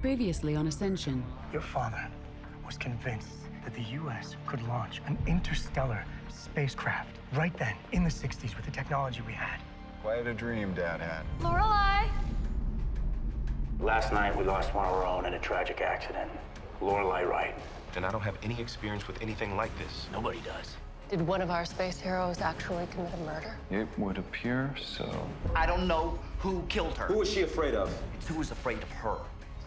Previously on Ascension. Your father was convinced that the U.S. could launch an interstellar spacecraft right then, in the 60s, with the technology we had. Quite a dream Dad had. Lorelei! Last night, we lost one of our own in a tragic accident. Lorelei Wright. And I don't have any experience with anything like this. Nobody does. Did one of our space heroes actually commit a murder? It would appear so. I don't know who killed her. Who is she afraid of? It's who is afraid of her.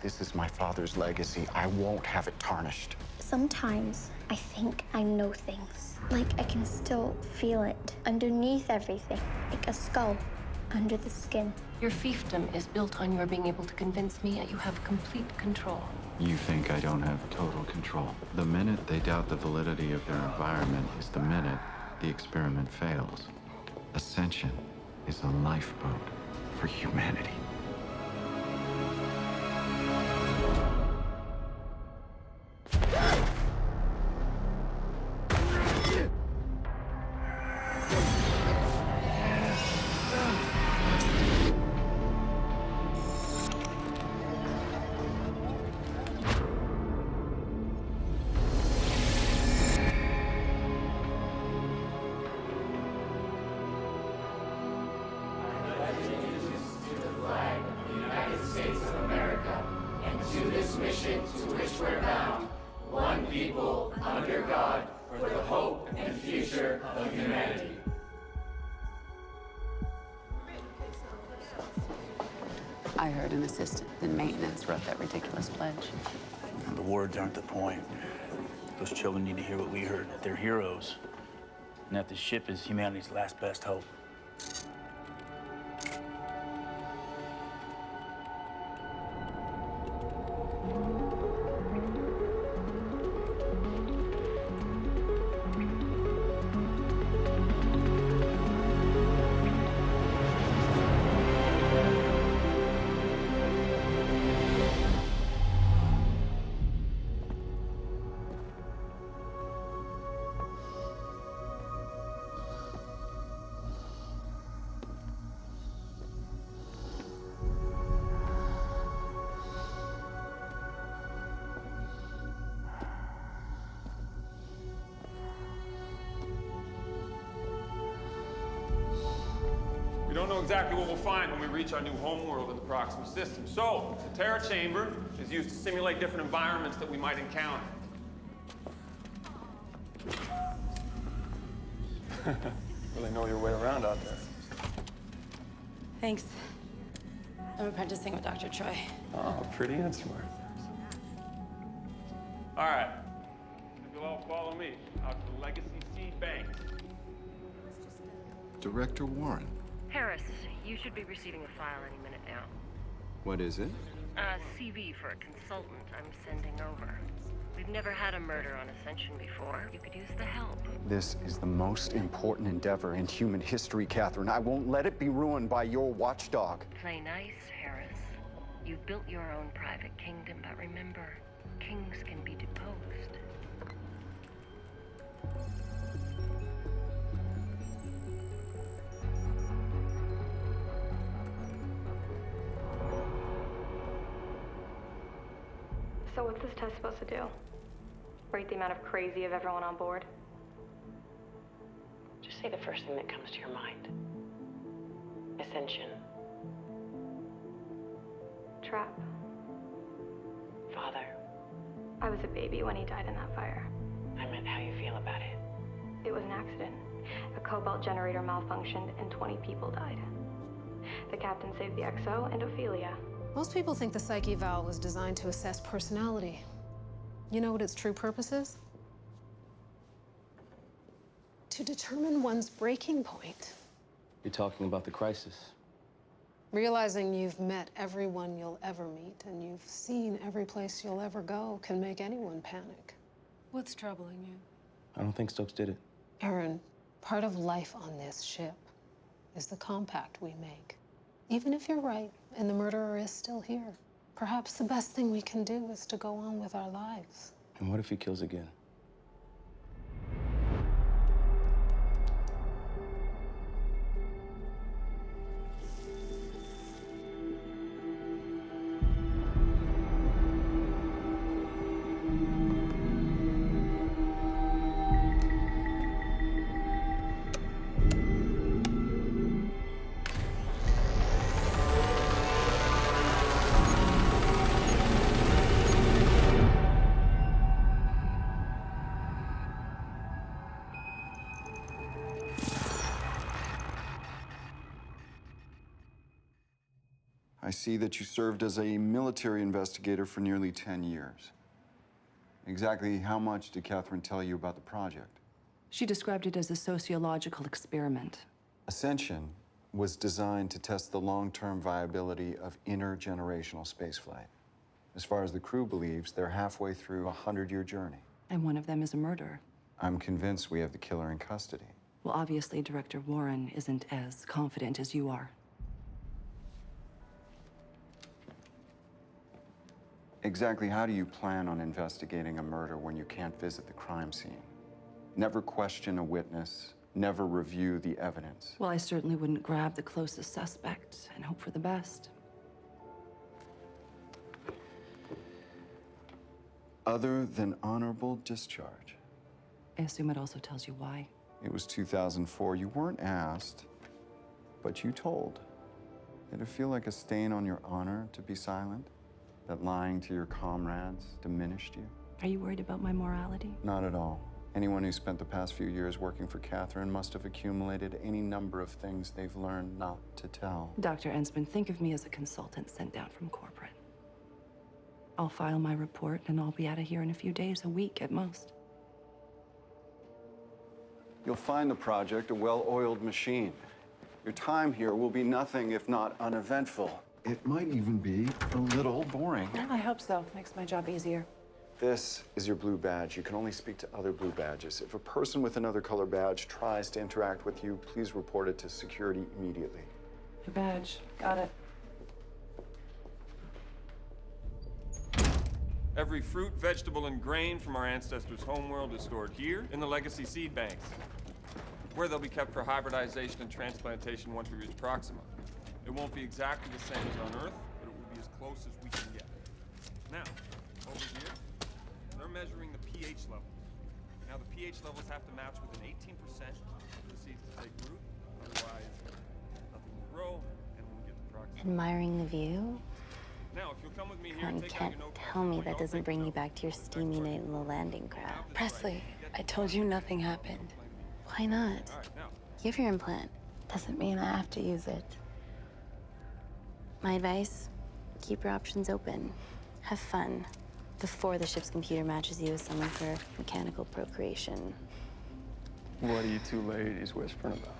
This is my father's legacy. I won't have it tarnished. Sometimes I think I know things. Like I can still feel it underneath everything. Like a skull under the skin. Your fiefdom is built on your being able to convince me that you have complete control. You think I don't have total control. The minute they doubt the validity of their environment is the minute the experiment fails. Ascension is a lifeboat for humanity. I heard an assistant in maintenance wrote that ridiculous pledge. The words aren't the point. Those children need to hear what we heard, that they're heroes, and that the ship is humanity's last best hope. We don't know exactly what we'll find when we reach our new homeworld in the Proxima system. So, the Terra Chamber is used to simulate different environments that we might encounter. Really know your way around out there. Thanks. I'm apprenticing with Dr. Troy. Oh, pretty and smart. All right. If you'll all follow me out to the Legacy Seed Bank. Director Warren. Harris, you should be receiving a file any minute now. What is it? A CV for a consultant I'm sending over. We've never had a murder on Ascension before. You could use the help. This is the most important endeavor in human history, Catherine. I won't let it be ruined by your watchdog. Play nice, Harris. You've built your own private kingdom, but remember, kings can be deposed. So what's this test supposed to do? Rate the amount of crazy of everyone on board? Just say the first thing that comes to your mind. Ascension. Trap. Father. I was a baby when he died in that fire. I meant how you feel about it. It was an accident. A cobalt generator malfunctioned and 20 people died. The captain saved the XO and Ophelia. Most people think the psyche valve was designed to assess personality. You know what its true purpose is? To determine one's breaking point. You're talking about the crisis. Realizing you've met everyone you'll ever meet and you've seen every place you'll ever go can make anyone panic. What's troubling you? I don't think Stokes did it. Aaron, part of life on this ship is the compact we make. Even if you're right and the murderer is still here, perhaps the best thing we can do is to go on with our lives. And what if he kills again? see that you served as a military investigator for nearly 10 years. Exactly how much did Catherine tell you about the project? She described it as a sociological experiment. Ascension was designed to test the long-term viability of intergenerational spaceflight. As far as the crew believes, they're halfway through a 100-year journey. And one of them is a murderer. I'm convinced we have the killer in custody. Well, obviously, Director Warren isn't as confident as you are. Exactly how do you plan on investigating a murder when you can't visit the crime scene? Never question a witness, never review the evidence. Well, I certainly wouldn't grab the closest suspect and hope for the best. Other than honorable discharge. I assume it also tells you why. It was 2004. You weren't asked, but you told. Did it feel like a stain on your honor to be silent? That lying to your comrades diminished you? Are you worried about my morality? Not at all. Anyone who spent the past few years working for Catherine must have accumulated any number of things they've learned not to tell. Dr. Ensman, think of me as a consultant sent down from corporate. I'll file my report and I'll be out of here in a few days, a week at most. You'll find the project a well-oiled machine. Your time here will be nothing if not uneventful. It might even be a little boring. I hope so. Makes my job easier. This is your blue badge. You can only speak to other blue badges. If a person with another color badge tries to interact with you, please report it to security immediately. Your badge. Got it. Every fruit, vegetable, and grain from our ancestors' homeworld is stored here in the legacy seed banks, where they'll be kept for hybridization and transplantation once we reach Proxima. It won't be exactly the same as on Earth, but it will be as close as we can get. Now, over here, they're measuring the pH levels. Now, the pH levels have to match within 18% for the seeds to take root. Otherwise, nothing will grow, and when we get to Proxima. Admiring the view? Now, if you'll come with me here And and take can't out your notebook, tell me that doesn't bring you back to your steamy night in the landing craft. Presley, I told you nothing happened. Why not? All right, now. Give your implant. Doesn't mean I have to use it. My advice, keep your options open. Have fun before the ship's computer matches you with someone for mechanical procreation. What are you two ladies whispering about?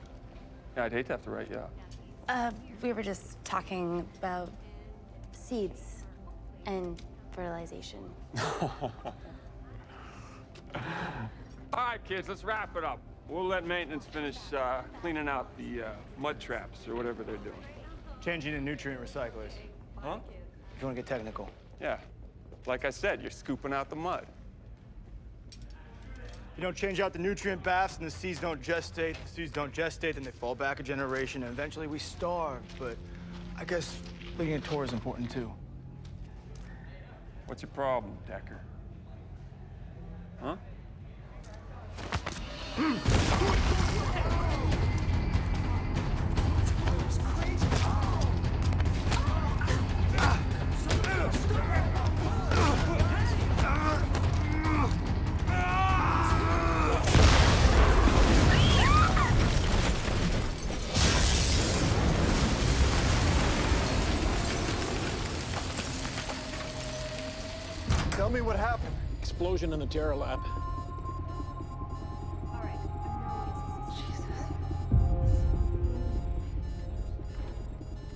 Yeah, I'd hate to have to write you out. We were just talking about seeds and fertilization. All right, kids, let's wrap it up. We'll let maintenance finish cleaning out the mud traps or whatever they're doing. Changing to nutrient recyclers. Huh? If you want to get technical. Yeah. Like I said, you're scooping out the mud. You don't change out the nutrient baths and the seeds don't gestate. The seeds don't gestate, then they fall back a generation, and eventually we starve. But I guess leading a tour is important too. What's your problem, Decker? Huh? Tell me what happened. Explosion in the Terra lab.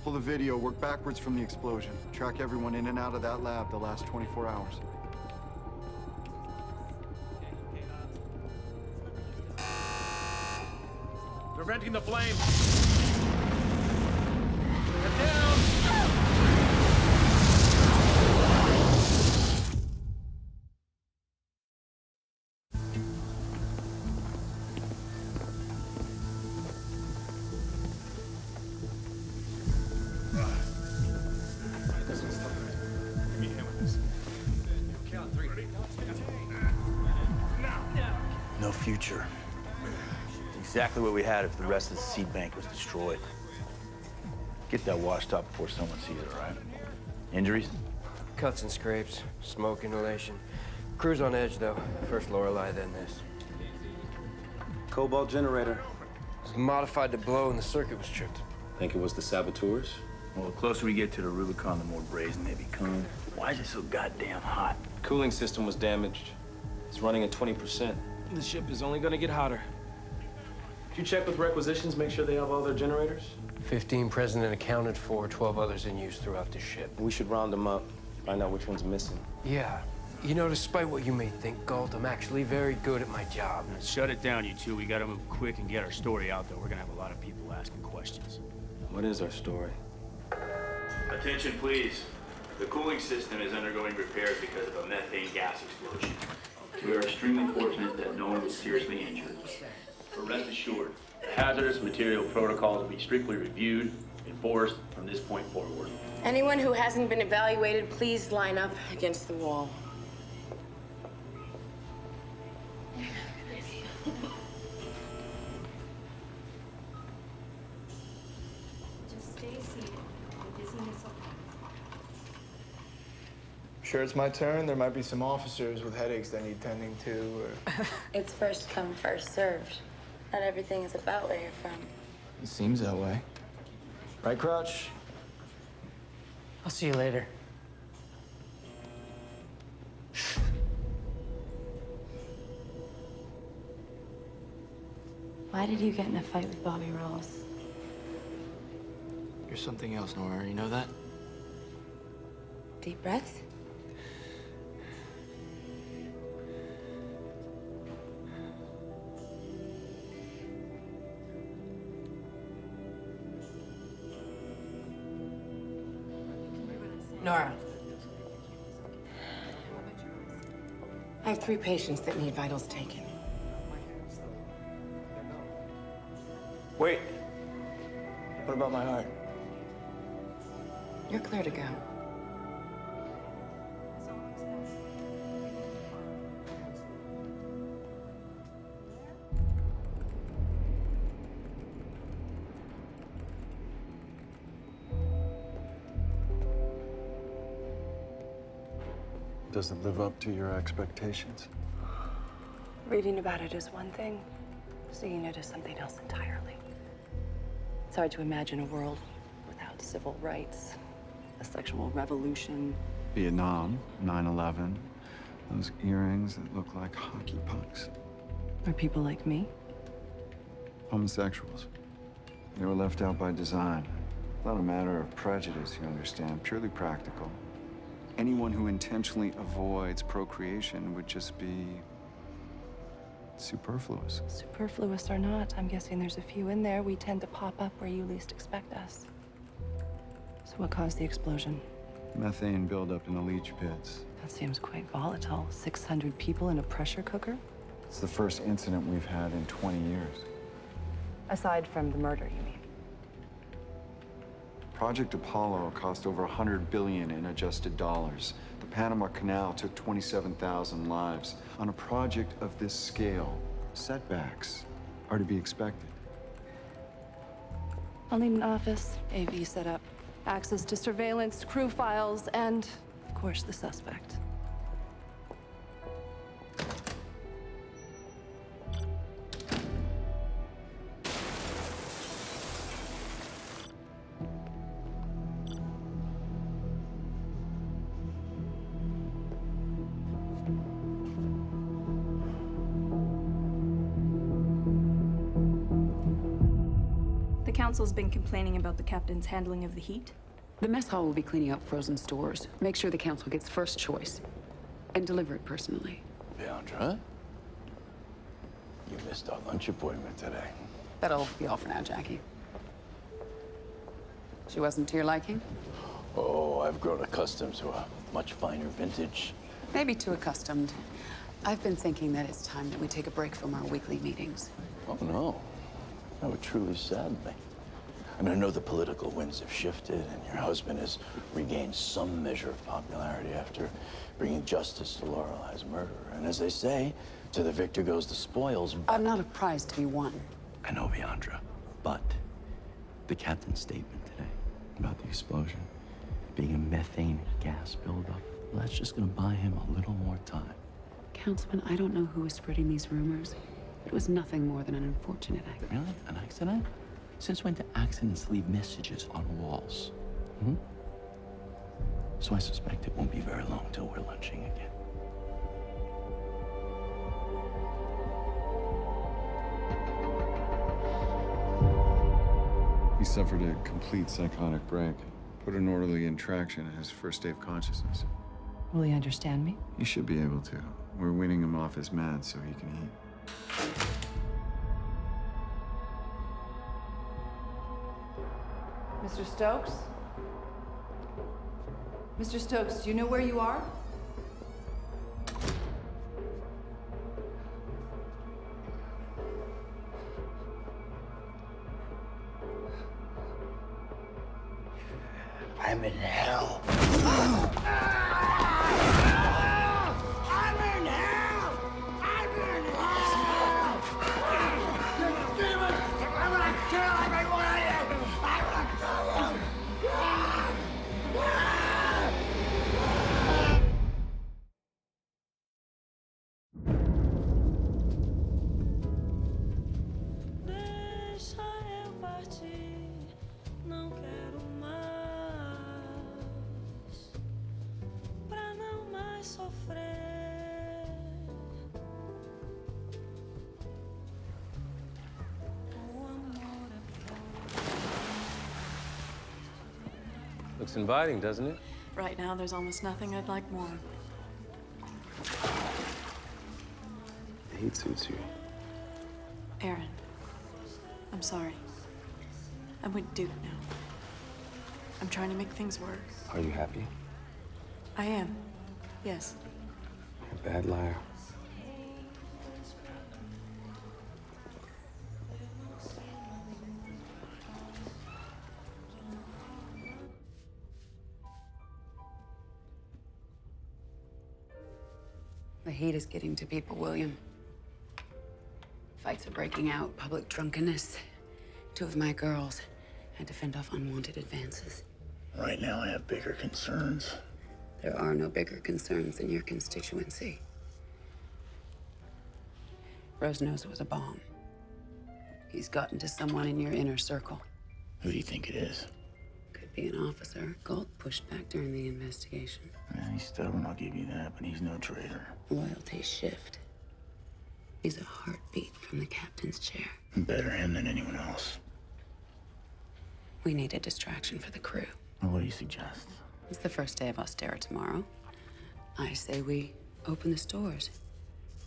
Pull the video, work backwards from the explosion. Track everyone in and out of that lab the last 24 hours. They're venting the flame. Get down! No future. It's exactly what we had if the rest of the seed bank was destroyed. Get that washed up before someone sees it, all right? Injuries? Cuts and scrapes, smoke inhalation. Crew's on edge, though. First Lorelei, then this. Cobalt generator. It's modified to blow and the circuit was tripped. Think it was the saboteurs? Well, the closer we get to the Rubicon, the more brazen they become. Why is it so goddamn hot? Cooling system was damaged. It's running at 20%. The ship is only gonna get hotter. Did you check with requisitions, make sure they have all their generators? 15 present and accounted for, 12 others in use throughout the ship. We should round them up, find out which one's missing. Yeah. You know, despite what you may think, Galt, I'm actually very good at my job. Shut it down, you two. We gotta move quick and get our story out there. We're gonna have a lot of people asking questions. What is our story? Attention, please. The cooling system is undergoing repairs because of a methane gas explosion. We are extremely fortunate that no one was seriously injured. But rest assured, hazardous material protocols will be strictly reviewed, enforced from this point forward. Anyone who hasn't been evaluated, please line up against the wall. Just stay seated. The dizziness will pass. Sure it's my turn? There might be some officers with headaches that need tending to, or... It's first come, first served. Not everything is about where you're from. It seems that way. Right, Crouch? I'll see you later. Why did you get in a fight with Bobby Ross? You're something else, Nora. You know that? Deep breaths? Nora. I have 3 patients that need vitals taken. Wait. What about my heart? You're clear to go. Does it live up to your expectations? Reading about it is one thing, seeing it is something else entirely. It's hard to imagine a world without civil rights, a sexual revolution. Vietnam, 9/11, those earrings that look like hockey pucks. Are people like me? Homosexuals. They were left out by design. Not a matter of prejudice, you understand, purely practical. Anyone who intentionally avoids procreation would just be superfluous. Superfluous or not, I'm guessing there's a few in there. We tend to pop up where you least expect us. So what caused the explosion? Methane buildup in the leach pits. That seems quite volatile. 600 people in a pressure cooker? It's the first incident we've had in 20 years. Aside from the murder, you mean? Project Apollo cost over $100 billion in adjusted dollars. The Panama Canal took 27,000 lives. On a project of this scale, setbacks are to be expected. I'll need an office, AV set up, access to surveillance, crew files, and, of course, the suspect. The council's been complaining about the captain's handling of the heat. The mess hall will be cleaning up frozen stores. Make sure the council gets first choice. And deliver it personally. Leandra? You missed our lunch appointment today. That'll be all for now, Jackie. She wasn't to your liking? Oh, I've grown accustomed to a much finer vintage. Maybe too accustomed. I've been thinking that it's time that we take a break from our weekly meetings. Oh, no. That would truly sadden me. I mean, I know the political winds have shifted, and your husband has regained some measure of popularity after bringing justice to Lorelei's murderer. And as they say, to the victor goes the spoils. I'm not a prize to be won. I know, Leandra, but the captain's statement today about the explosion being a methane gas buildup, well, that's just gonna buy him a little more time. Councilman, I don't know who is spreading these rumors. It was nothing more than an unfortunate accident. Really? An accident? Since when do accidents leave messages on walls? Hmm? So I suspect it won't be very long till we're lunching again. He suffered a complete psychotic break. Put an orderly in traction at his first day of consciousness. Will he understand me? He should be able to. We're weaning him off his meds so he can eat. Mr. Stokes? Mr. Stokes, do you know where you are? I'm in hell. Looks inviting, doesn't it? Right now, there's almost nothing I'd like more. The heat suits you. Aaron, I'm sorry. I'm with Duke now. I'm trying to make things work. Are you happy? I am. Yes. You're a bad liar. The heat is getting to people, William. Fights are breaking out, public drunkenness. 2 of my girls had to fend off unwanted advances. Right now, I have bigger concerns. There are no bigger concerns than your constituency. Rose knows it was a bomb. He's gotten to someone in your inner circle. Who do you think it is? Could be an officer. Galt pushed back during the investigation. Yeah, he's stubborn, I'll give you that, but he's no traitor. Loyalties shift. He's a heartbeat from the captain's chair. Better him than anyone else. We need a distraction for the crew. Well, what do you suggest? It's the first day of Austera tomorrow. I say we open the stores,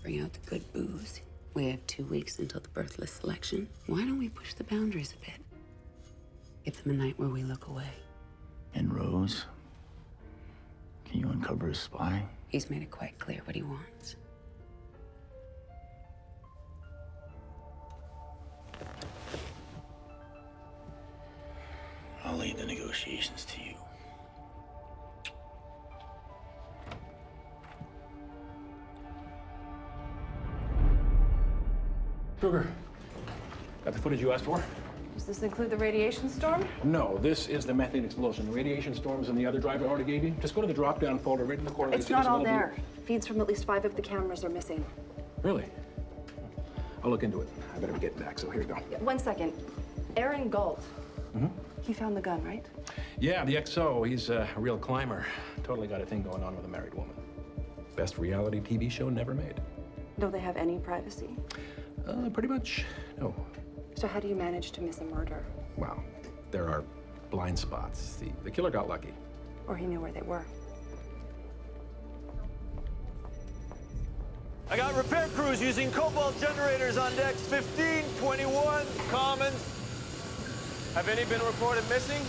bring out the good booze. We have 2 weeks until the birthless selection. Why don't we push the boundaries a bit? Give them a night where we look away. And Rose? Can you uncover his spy? He's made it quite clear what he wants. I'll leave the negotiations to you. Krueger, got the footage you asked for? Does this include the radiation storm? No, this is the methane explosion. The radiation storms and the other drive I already gave you. Just go to the drop-down folder right in the corner. It's not all there. Feeds from at least 5 of the cameras are missing. Really? I'll look into it. I better be getting back, so here we go. One second. Aaron Galt. He found the gun, right? Yeah, the XO. He's a real climber. Totally got a thing going on with a married woman. Best reality TV show never made. Don't they have any privacy? Pretty much, no. So how do you manage to miss a murder? Well, there are blind spots. The killer got lucky. Or he knew where they were. I got repair crews using cobalt generators on decks 15, 21, Commons. Have any been reported missing?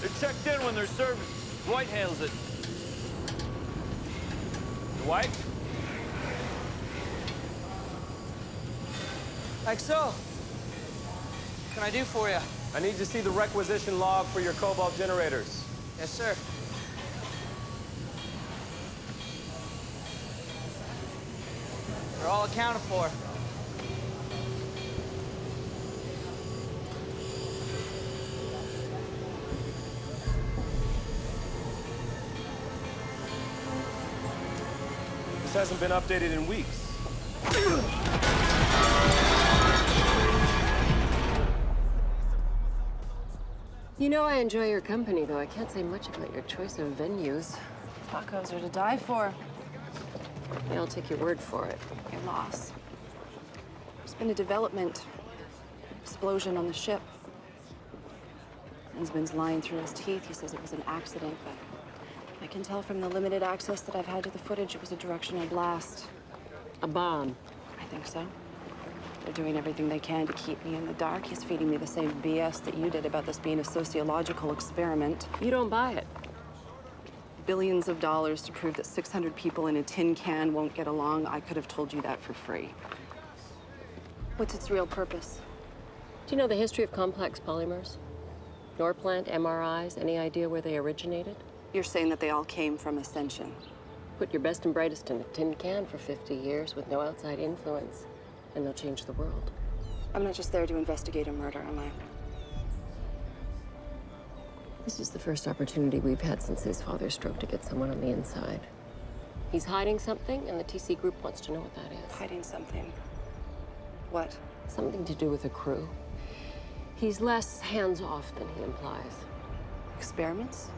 They're checked in when they're serviced. Dwight handles it. Dwight? Like so. What can I do for you? I need to see the requisition log for your cobalt generators. Yes, sir. They're all accounted for. This hasn't been updated in weeks. You know I enjoy your company, though I can't say much about your choice of venues. Tacos are to die for. I'll take your word for it. Your loss. There's been a development. Explosion on the ship. Husband's lying through his teeth. He says it was an accident, but I can tell from the limited access that I've had to the footage it was a directional blast. A bomb? I think so. They're doing everything they can to keep me in the dark. He's feeding me the same BS that you did about this being a sociological experiment. You don't buy it. Billions of dollars to prove that 600 people in a tin can won't get along. I could have told you that for free. What's its real purpose? Do you know the history of complex polymers? Norplant, MRIs, any idea where they originated? You're saying that they all came from Ascension. Put your best and brightest in a tin can for 50 years with no outside influence, and they'll change the world. I'm not just there to investigate a murder, am I? This is the first opportunity we've had since his father's stroke to get someone on the inside. He's hiding something, and the TC group wants to know what that is. Hiding something? What? Something to do with the crew. He's less hands-off than he implies. Experiments?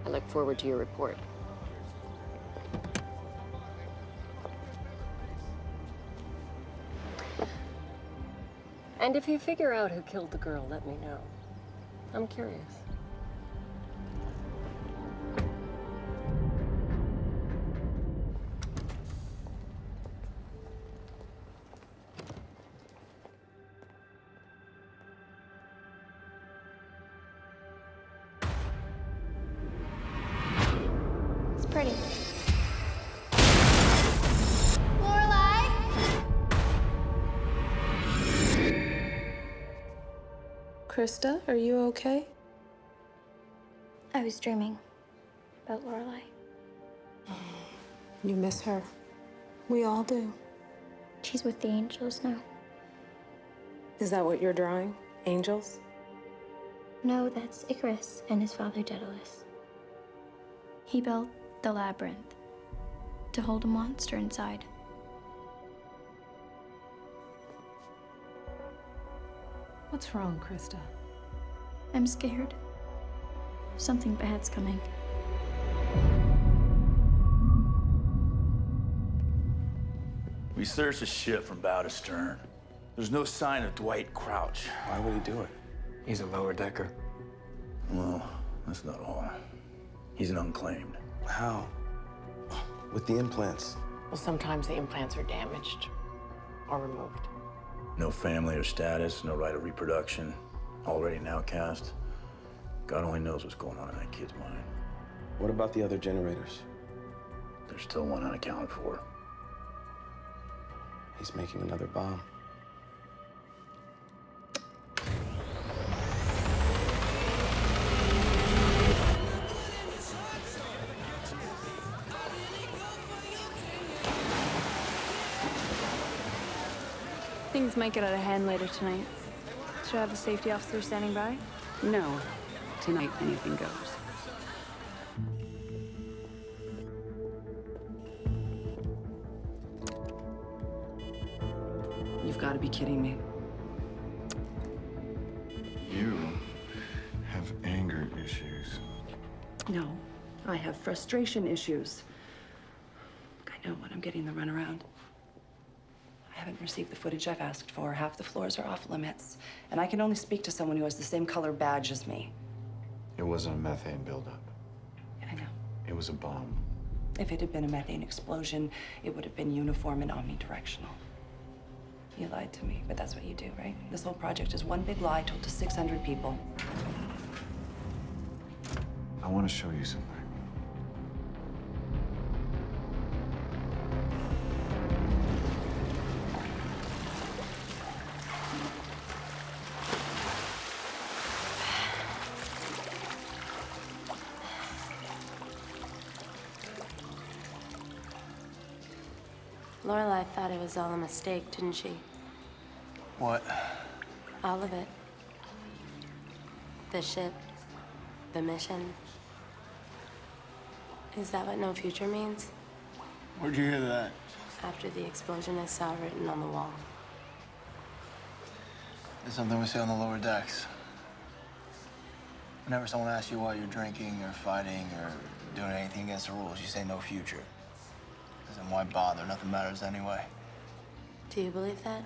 I look forward to your report. And if you figure out who killed the girl, let me know. I'm curious. It's pretty. Lorelai? Krista, are you okay? I was dreaming about Lorelai. You miss her. We all do. She's with the angels now. Is that what you're drawing? Angels? No, that's Icarus and his father Daedalus. He built the labyrinth to hold a monster inside. What's wrong, Krista? I'm scared. Something bad's coming. We searched the ship from bow to stern. There's no sign of Dwight Crouch. Why would he do it? He's a lower decker. Well, that's not all. He's an unclaimed. How? With the implants. Well, sometimes the implants are damaged or removed. No family or status, no right of reproduction. Already an outcast. God only knows what's going on in that kid's mind. What about the other generators? There's still one unaccounted for. He's making another bomb. Things might get out of hand later tonight. Should I have the safety officer standing by? No. Tonight, anything goes. You've got to be kidding me. You have anger issues. No, I have frustration issues. I know when I'm getting the runaround. I haven't received the footage I've asked for. Half the floors are off limits. And I can only speak to someone who has the same color badge as me. It wasn't a methane buildup. I know. It was a bomb. If it had been a methane explosion, it would have been uniform and omnidirectional. You lied to me, but that's what you do, right? This whole project is one big lie told to 600 people. I want to show you something. Lorelai thought it was all a mistake, didn't she? What? All of it. The ship, the mission. Is that what no future means? Where'd you hear that? After the explosion, I saw written on the wall. It's something we see on the lower decks. Whenever someone asks you why you're drinking or fighting or doing anything against the rules, you say no future. Because then why bother? Nothing matters anyway. Do you believe that?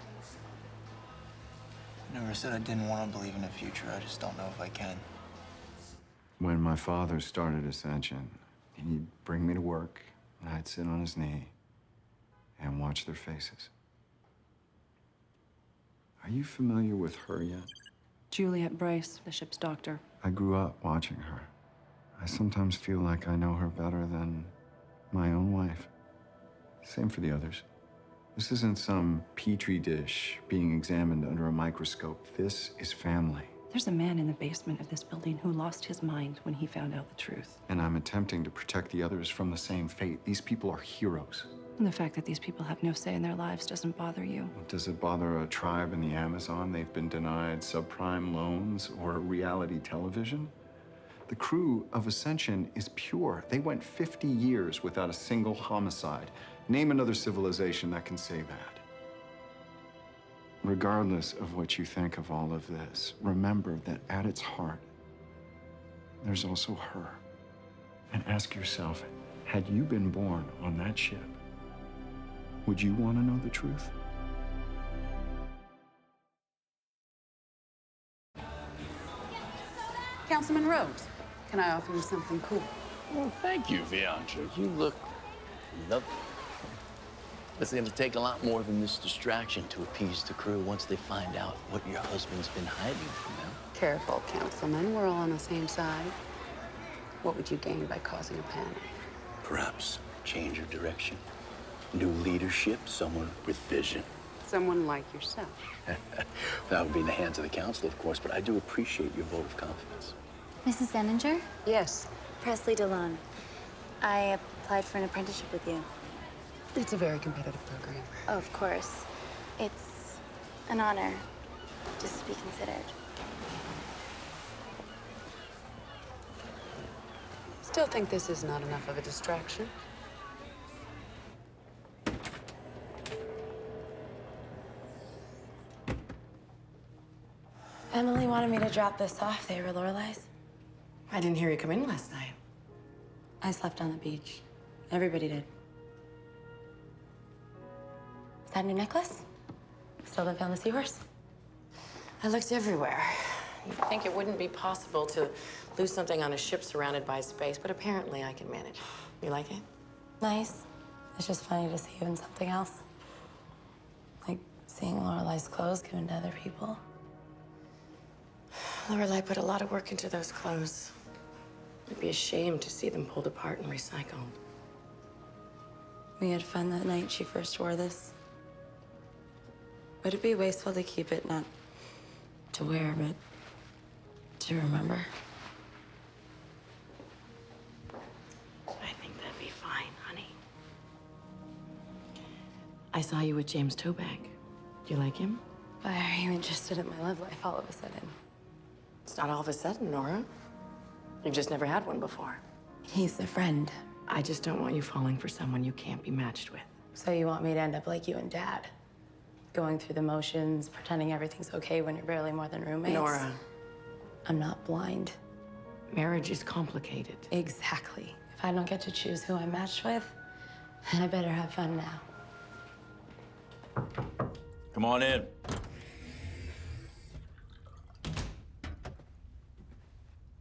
I never said I didn't want to believe in the future. I just don't know if I can. When my father started Ascension, he'd bring me to work, and I'd sit on his knee and watch their faces. Are you familiar with her yet? Juliet Bryce, the ship's doctor. I grew up watching her. I sometimes feel like I know her better than my own wife. Same for the others. This isn't some petri dish being examined under a microscope. This is family. There's a man in the basement of this building who lost his mind when he found out the truth. And I'm attempting to protect the others from the same fate. These people are heroes. And the fact that these people have no say in their lives doesn't bother you. Does it bother a tribe in the Amazon? They've been denied subprime loans or reality television. The crew of Ascension is pure. They went 50 years without a single homicide. Name another civilization that can say that. Regardless of what you think of all of this, remember that at its heart, there's also her. And ask yourself, had you been born on that ship, would you want to know the truth? Councilman Rhodes, can I offer you something cool? Well, thank you, Viantra. You look lovely. It's going to take a lot more than this distraction to appease the crew once they find out what your husband's been hiding from them. Careful, Councilman. We're all on the same side. What would you gain by causing a panic? Perhaps change of direction. New leadership, someone with vision. Someone like yourself. That would be in the hands of the council, of course, but I do appreciate your vote of confidence. Mrs. Denninger? Yes. Presley DeLon. I applied for an apprenticeship with you. It's a very competitive program. Oh, of course. It's an honor just to be considered. Still think this is not enough of a distraction? Emily wanted me to drop this off. They were Lorelai's. I didn't hear you come in last night. I slept on the beach. Everybody did. Is that a new necklace? Still haven't found the seahorse? I looked everywhere. You'd think it wouldn't be possible to lose something on a ship surrounded by space, but apparently I can manage. You like it? Nice. It's just funny to see you in something else. Like seeing Lorelai's clothes given to other people. Lorelai put a lot of work into those clothes. It'd be a shame to see them pulled apart and recycled. We had fun that night she first wore this. Would it be wasteful to keep it, not to wear, but to remember? I think that'd be fine, honey. I saw you with James Toback. Do you like him? Why are you interested in my love life all of a sudden? It's not all of a sudden, Nora. You've just never had one before. He's a friend. I just don't want you falling for someone you can't be matched with. So you want me to end up like you and Dad? Going through the motions, pretending everything's okay when you're barely more than roommates? Nora. I'm not blind. Marriage is complicated. Exactly. If I don't get to choose who I'm matched with, then I better have fun now. Come on in.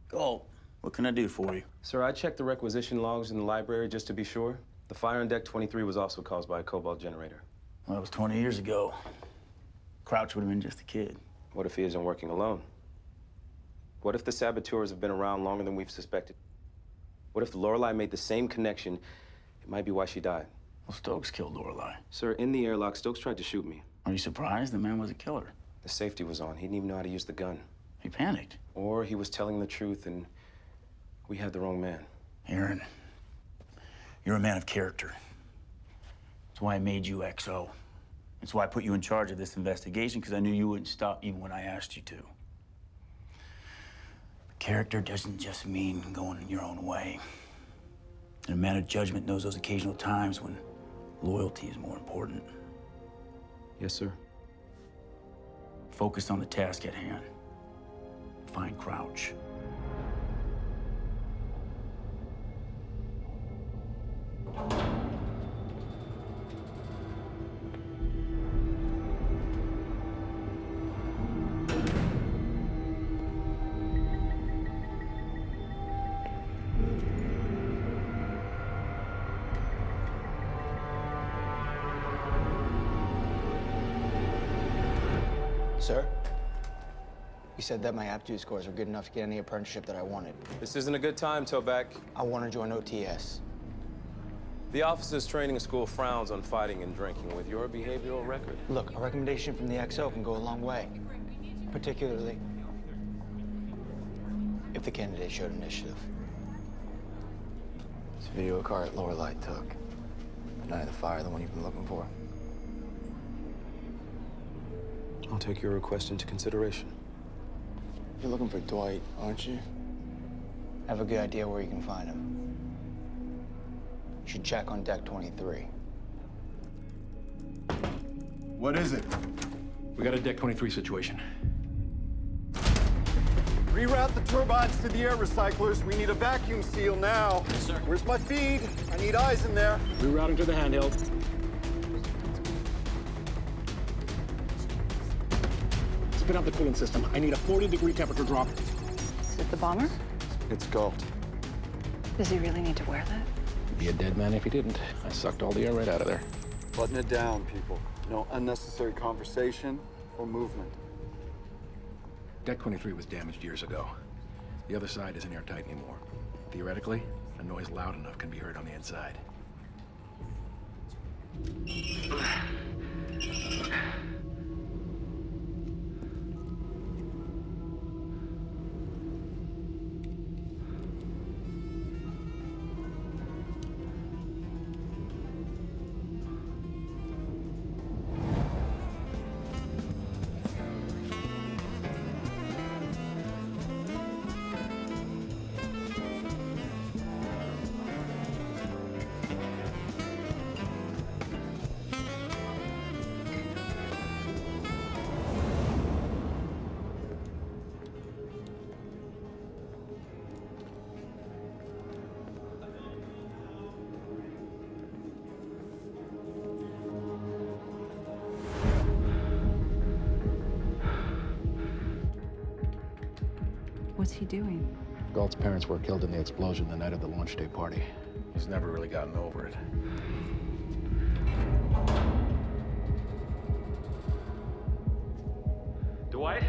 Go. What can I do for you? Sir, I checked the requisition logs in the library just to be sure. The fire on deck 23 was also caused by a cobalt generator. Well, that was 20 years ago. Crouch would have been just a kid. What if he isn't working alone? What if the saboteurs have been around longer than we've suspected? What if Lorelai made the same connection? It might be why she died. Well, Stokes killed Lorelai. Sir, in the airlock, Stokes tried to shoot me. Are you surprised? The man was a killer. The safety was on. He didn't even know how to use the gun. He panicked. Or he was telling the truth and we had the wrong man. Aaron, you're a man of character. That's why I made you XO. That's why I put you in charge of this investigation, because I knew you wouldn't stop even when I asked you to. But character doesn't just mean going your own way. And a man of judgment knows those occasional times when loyalty is more important. Yes, sir. Focus on the task at hand. Find Crouch. Sir? You said that my aptitude scores were good enough to get any apprenticeship that I wanted. This isn't a good time, Toback. I want to join OTS. The officers' training school frowns on fighting and drinking with your behavioral record. Look, a recommendation from the XO can go a long way. Particularly if the candidate showed initiative. This video card Lorelei took. Night of the fire, the one you've been looking for. I'll take your request into consideration. You're looking for Dwight, aren't you? I have a good idea where you can find him. You should check on deck 23. What is it? We got a deck 23 situation. Reroute the turbines to the air recyclers. We need a vacuum seal now. Yes, sir. Where's my feed? I need eyes in there. Rerouting to the handheld. Spin up the cooling system. I need a 40-degree temperature drop. Is it the bomber? It's Galt. Does he really need to wear that? He'd be a dead man if he didn't. I sucked all the air right out of there. Button it down, people. No unnecessary conversation or movement. Deck 23 was damaged years ago. The other side isn't airtight anymore. Theoretically, a noise loud enough can be heard on the inside. What's he doing? Galt's parents were killed in the explosion the night of the launch day party. He's never really gotten over it. Dwight?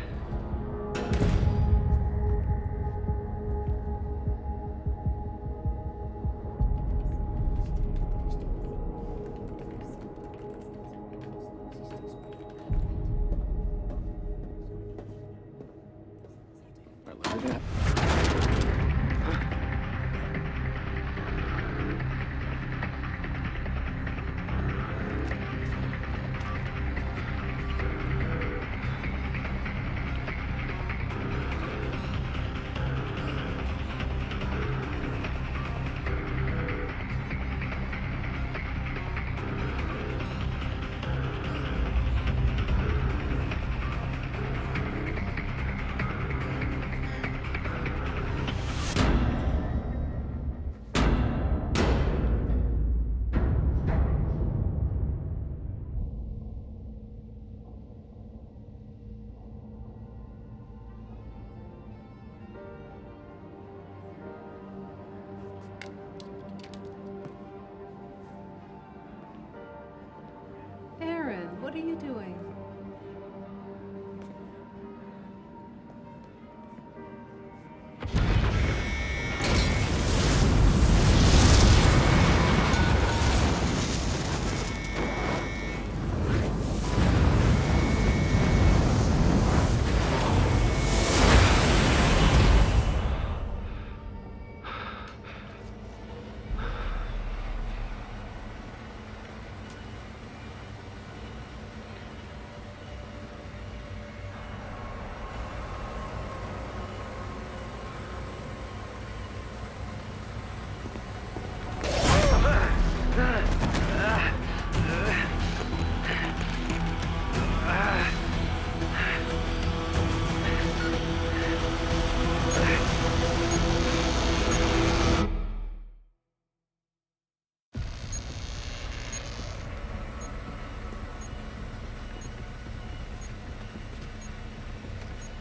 Aaron, what are you doing?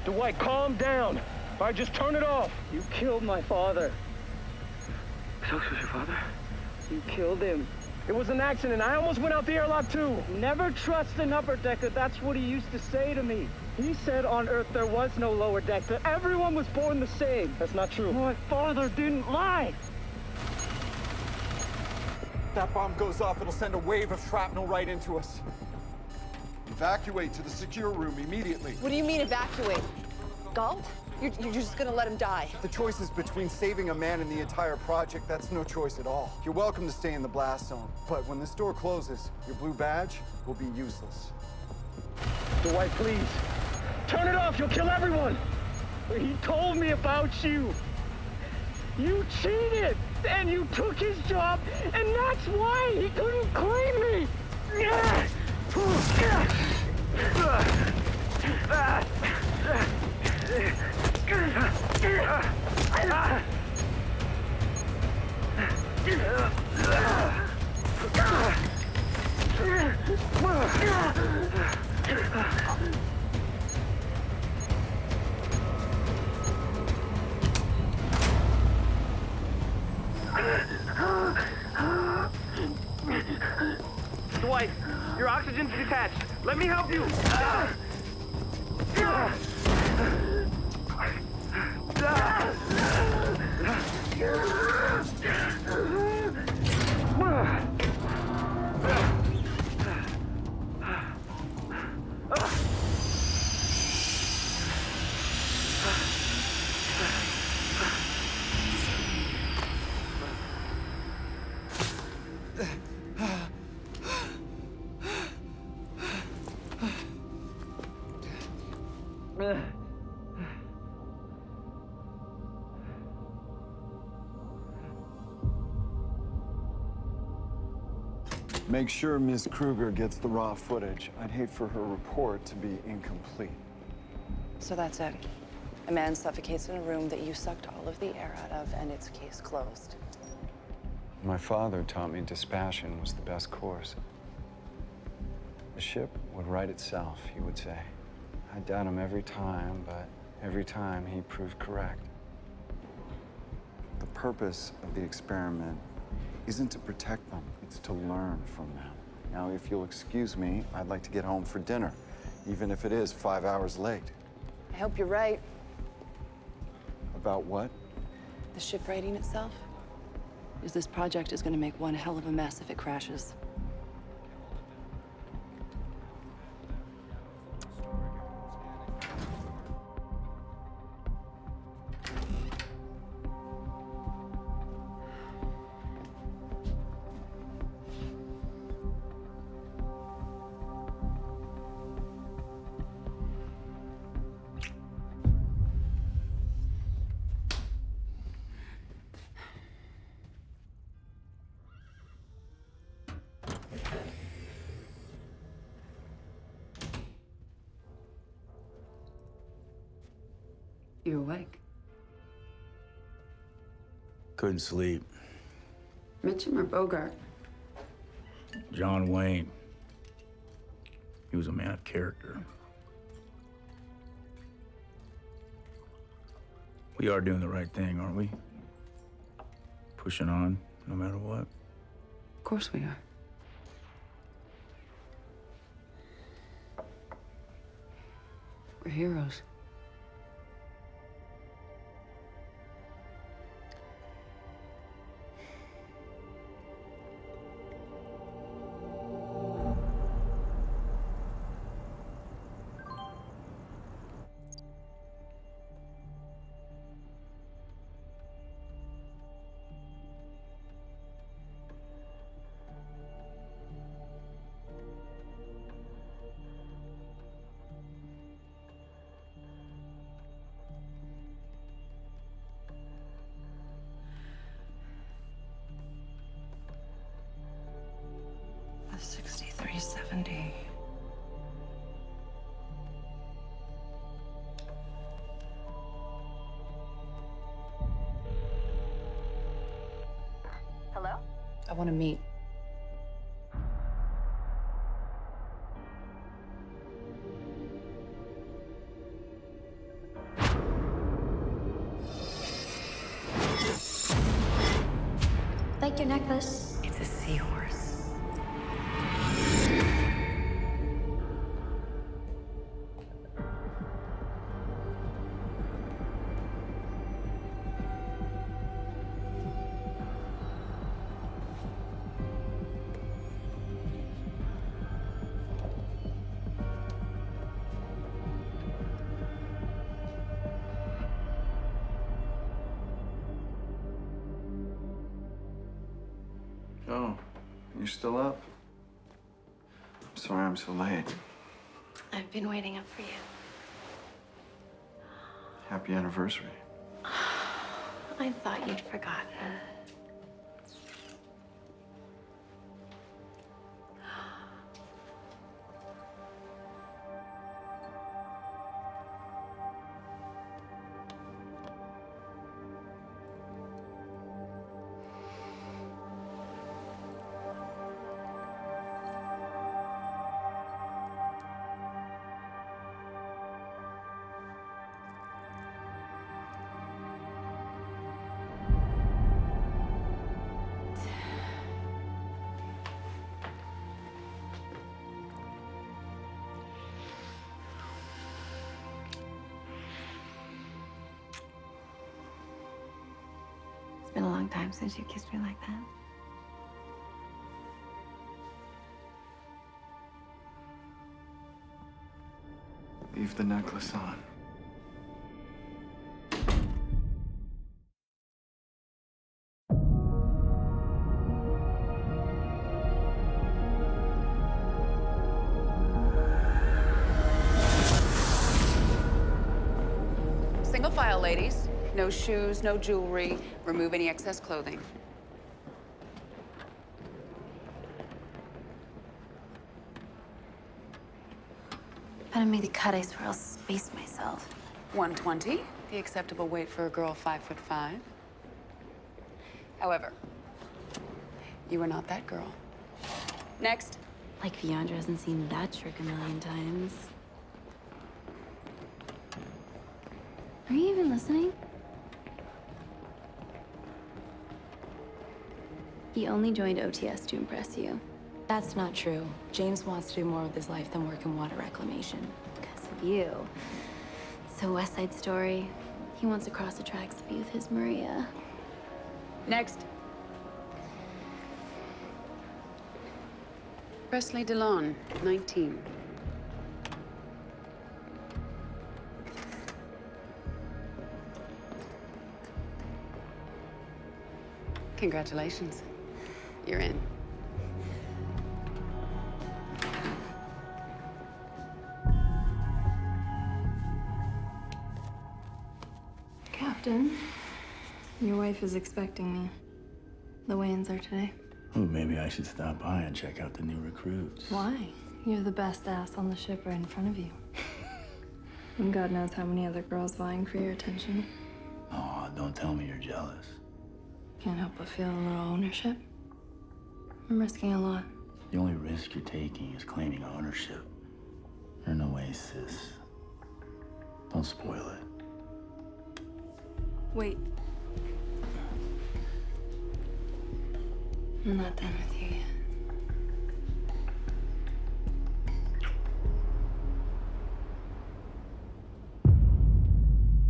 Dwight, calm down. All right, just turn it off. You killed my father. Talk to your father. You killed him. It was an accident. I almost went out the airlock too. Never trust an upper decker. That's what he used to say to me. He said on Earth there was no lower deck, that everyone was born the same. That's not true. My father didn't lie. That bomb goes off, it'll send a wave of shrapnel right into us. Evacuate to the secure room immediately. What do you mean evacuate? Galt? You're just gonna let him die? The choice is between saving a man and the entire project. That's no choice at all. You're welcome to stay in the blast zone, but when this door closes, your blue badge will be useless. Dwight, please. Turn it off, you'll kill everyone! He told me about you. You cheated, and you took his job, and that's why he couldn't claim me! Dwight, your oxygen's detached. Let me help you. Make sure Ms. Krueger gets the raw footage. I'd hate for her report to be incomplete. So that's it. A man suffocates in a room that you sucked all of the air out of, and it's case closed. My father taught me dispassion was the best course. The ship would right itself, he would say. I doubt him every time, but every time he proved correct. The purpose of the experiment isn't to protect them, it's to learn from them. Now, if you'll excuse me, I'd like to get home for dinner, even if it is 5 hours late. I hope you're right. About what? The ship righting itself? Because this project is going to make one hell of a mess if it crashes. You awake? Couldn't sleep. Mitchum or Bogart? John Wayne. He was a man of character. We are doing the right thing, aren't we? Pushing on, no matter what. Of course we are. We're heroes. The 6370. Hello? I want to meet. Like your necklace. It's a seahorse. Oh, you're still up? I'm sorry I'm so late. I've been waiting up for you. Happy anniversary. I thought you'd forgotten. It's been a long time since you kissed me like that. Leave the necklace on. Single file, ladies. No shoes, no jewelry. Remove any excess clothing. Better make the cut, I swear I'll space myself. 120, the acceptable weight for a girl 5'5". However, you are not that girl. Next. Like Viandra hasn't seen that trick a million times. Are you even listening? He only joined OTS to impress you. That's not true. James wants to do more with his life than work in water reclamation. Because of you. It's a West Side Story. He wants to cross the tracks to be with his Maria. Next. Presley DeLon, 19. Congratulations. You're in. Captain, your wife is expecting me. The weigh-ins are today. Oh, maybe I should stop by and check out the new recruits. Why? You're the best ass on the ship right in front of you. And God knows how many other girls vying for your attention. Oh, don't tell me you're jealous. Can't help but feel a little ownership. I'm risking a lot. The only risk you're taking is claiming ownership. You're an oasis. Don't spoil it. Wait. I'm not done with you yet.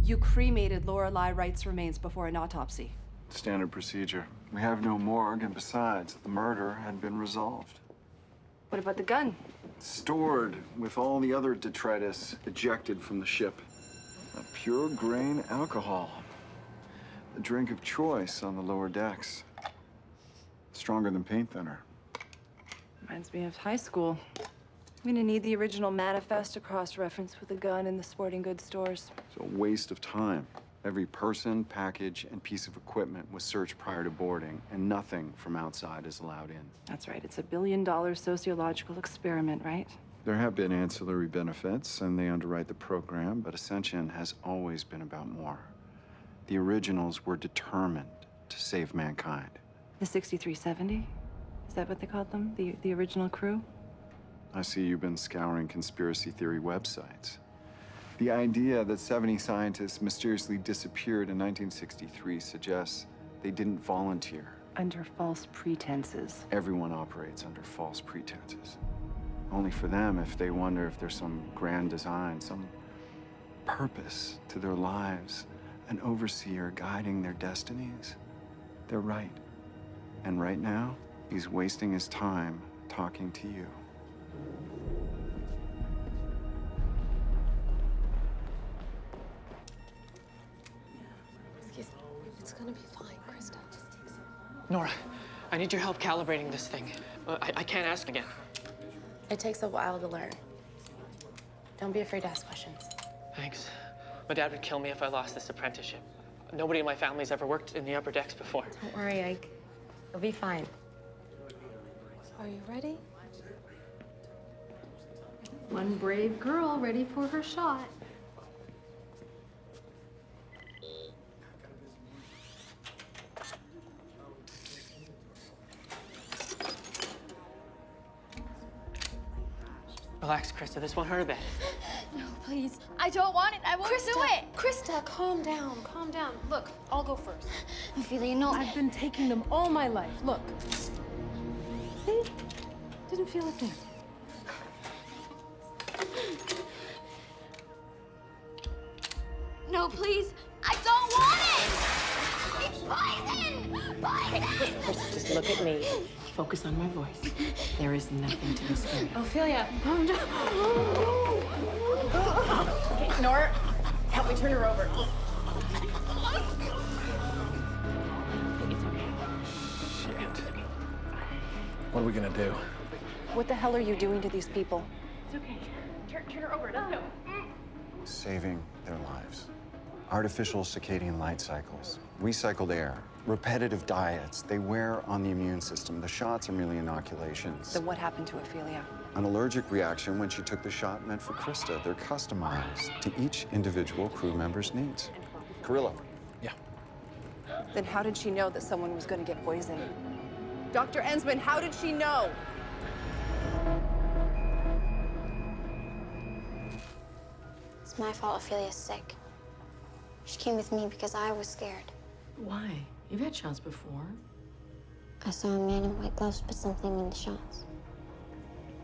You cremated Lorelei Wright's remains before an autopsy. Standard procedure. We have no morgue, and besides, the murder had been resolved. What about the gun? Stored with all the other detritus ejected from the ship. A pure grain alcohol. The drink of choice on the lower decks. Stronger than paint thinner. Reminds me of high school. I'm gonna need the original manifest to cross-reference with a gun in the sporting goods stores. It's a waste of time. Every person, package, and piece of equipment was searched prior to boarding, and nothing from outside is allowed in. That's right, it's a billion-dollar sociological experiment, right? There have been ancillary benefits, and they underwrite the program, but Ascension has always been about more. The originals were determined to save mankind. The 6370? Is that what they called them? The original crew? I see you've been scouring conspiracy theory websites. The idea that 70 scientists mysteriously disappeared in 1963 suggests they didn't volunteer. Under false pretenses. Everyone operates under false pretenses. Only for them if they wonder if there's some grand design, some purpose to their lives, an overseer guiding their destinies. They're right. And right now, he's wasting his time talking to you. Excuse me. It's gonna be fine, Krista. Just take some. Nora, I need your help calibrating this thing. I can't ask again. It takes a while to learn. Don't be afraid to ask questions. Thanks. My dad would kill me if I lost this apprenticeship. Nobody in my family's ever worked in the upper decks before. Don't worry, Ike. You'll be fine. Are you ready? One brave girl ready for her shot. Relax, Krista. This won't hurt a bit. No, please. I don't want it. I won't do it. Krista, calm down, calm down. Look, I'll go first. Ophelia, no. I've been taking them all my life. Look. See? Didn't feel a thing. No, please. I don't want it. It's poison. Poison. Hey, Krista, just look at me. Focus on my voice. There is nothing to be scared of. Ophelia, calm down. Okay, Nora, help me turn her over. Shit. What are we gonna do? What the hell are you doing to these people? It's okay. Turn her over. Let's go. Saving their lives. Artificial circadian light cycles, recycled air, repetitive diets. They wear on the immune system. The shots are merely inoculations. Then what happened to Ophelia? An allergic reaction when she took the shot meant for Krista. They're customized to each individual crew member's needs. Carrillo. Yeah. Then how did she know that someone was going to get poisoned? Dr. Ensman, how did she know? It's my fault Ophelia's sick. She came with me because I was scared. Why? You've had shots before. I saw a man in white gloves put something in the shots.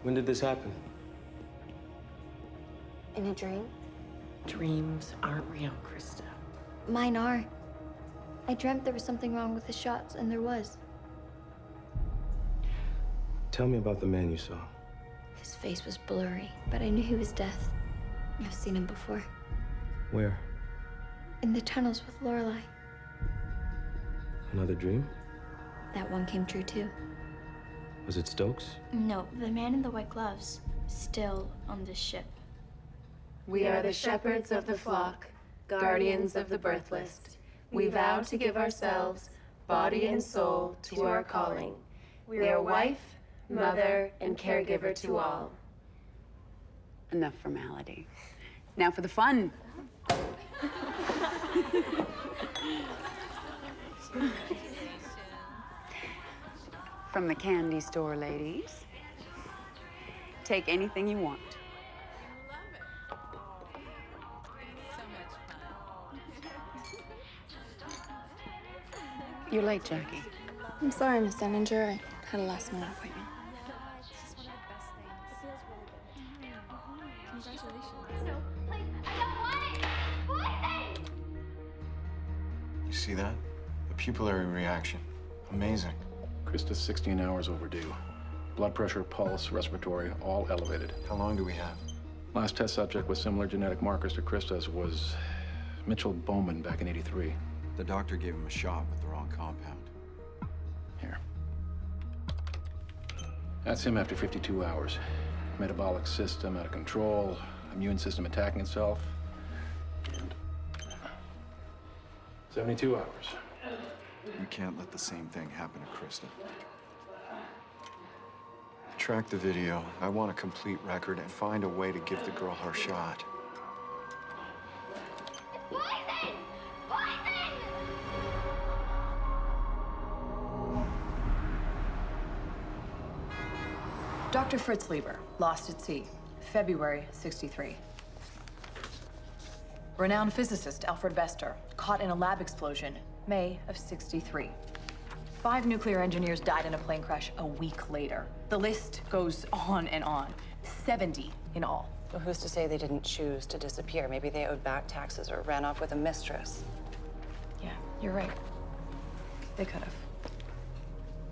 When did this happen? In a dream? Dreams aren't real, Krista. Mine are. I dreamt there was something wrong with the shots, and there was. Tell me about the man you saw. His face was blurry, but I knew he was Death. I've seen him before. Where? In the tunnels with Lorelei. Another dream? That one came true, too. Was it Stokes? No, the man in the white gloves. Still on this ship. We are the shepherds of the flock, guardians of the birthless. We vow to give ourselves, body and soul, to our calling. We are wife, mother, and caregiver to all. Enough formality. Now for the fun. From the candy store, ladies. Take anything you want. You're late, Jackie. I'm sorry, Miss Denninger. I had a last-minute appointment. You see that? The pupillary reaction. Amazing. Krista's 16 hours overdue. Blood pressure, pulse, respiratory, all elevated. How long do we have? Last test subject with similar genetic markers to Krista's was Mitchell Bowman back in '83. The doctor gave him a shot with the wrong compound. Here. That's him after 52 hours. Metabolic system out of control, immune system attacking itself. And 72 hours. We can't let the same thing happen to Krista. Track the video. I want a complete record and find a way to give the girl her shot. Poison! Poison! Dr. Fritz Lieber, lost at sea, February '63. Renowned physicist Alfred Bester, caught in a lab explosion, May of '63. 5 nuclear engineers died in a plane crash a week later. The list goes on and on. 70 in all. Well, who's to say they didn't choose to disappear? Maybe they owed back taxes or ran off with a mistress. Yeah, you're right. They could have.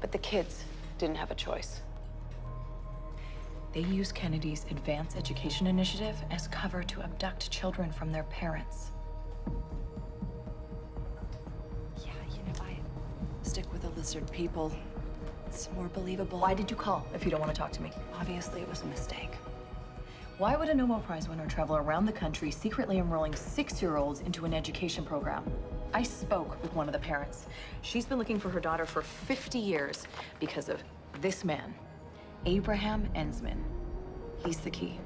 But the kids didn't have a choice. They used Kennedy's Advanced Education Initiative as cover to abduct children from their parents. Yeah, you know, I stick with the lizard people. It's more believable. Why did you call if you don't want to talk to me? Obviously, it was a mistake. Why would a Nobel Prize winner travel around the country secretly enrolling 6-year-olds into an education program? I spoke with one of the parents. She's been looking for her daughter for 50 years because of this man, Abraham Ensman. He's the key.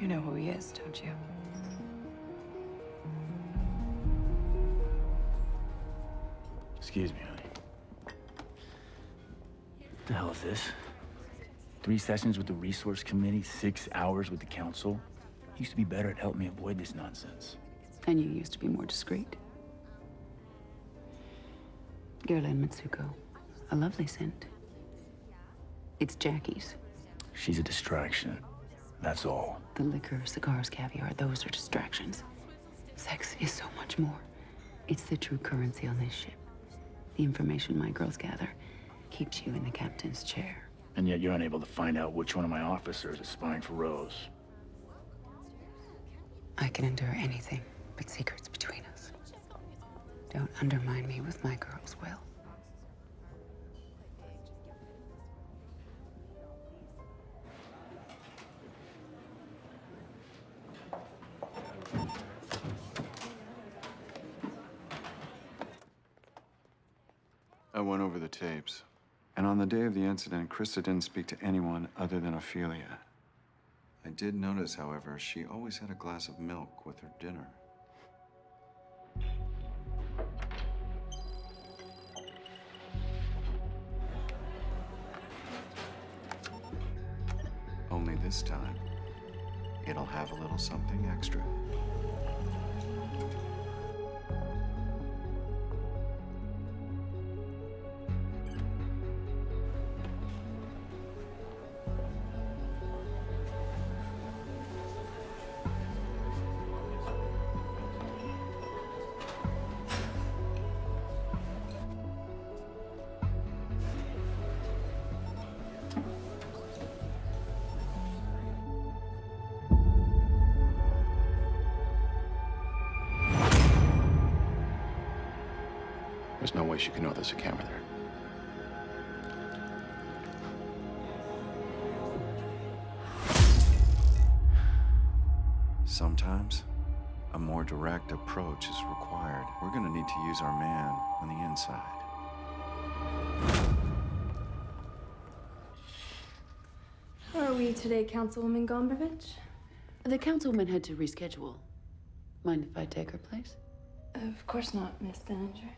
You know who he is, don't you? Excuse me, honey. What the hell is this? 3 sessions with the resource committee, 6 hours with the council. You used to be better at helping me avoid this nonsense. And you used to be more discreet. Guerlain Mitsuko. A lovely scent. It's Jackie's. She's a distraction. That's all. The liquor, cigars, caviar, those are distractions. Sex is so much more. It's the true currency on this ship. The information my girls gather keeps you in the captain's chair. And yet you're unable to find out which one of my officers is spying for Rose. I can endure anything but secrets between us. Don't undermine me with my girl's will. I went over the tapes. And on the day of the incident, Krista didn't speak to anyone other than Ophelia. I did notice, however, she always had a glass of milk with her dinner. Only this time, it'll have a little something extra. There's no way she can know there's a camera there. Sometimes, a more direct approach is required. We're gonna need to use our man on the inside. How are we today, Councilwoman Gombrowicz? The councilwoman had to reschedule. Mind if I take her place? Of course not, Miss Denninger.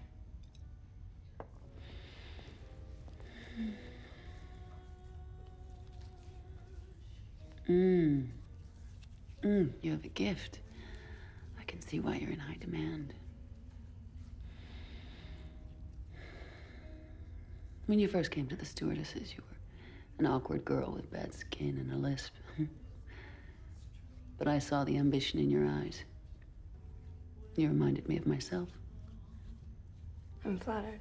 You have a gift. I can see why you're in high demand. When you first came to the stewardesses, you were an awkward girl with bad skin and a lisp. But I saw the ambition in your eyes. You reminded me of myself. I'm flattered.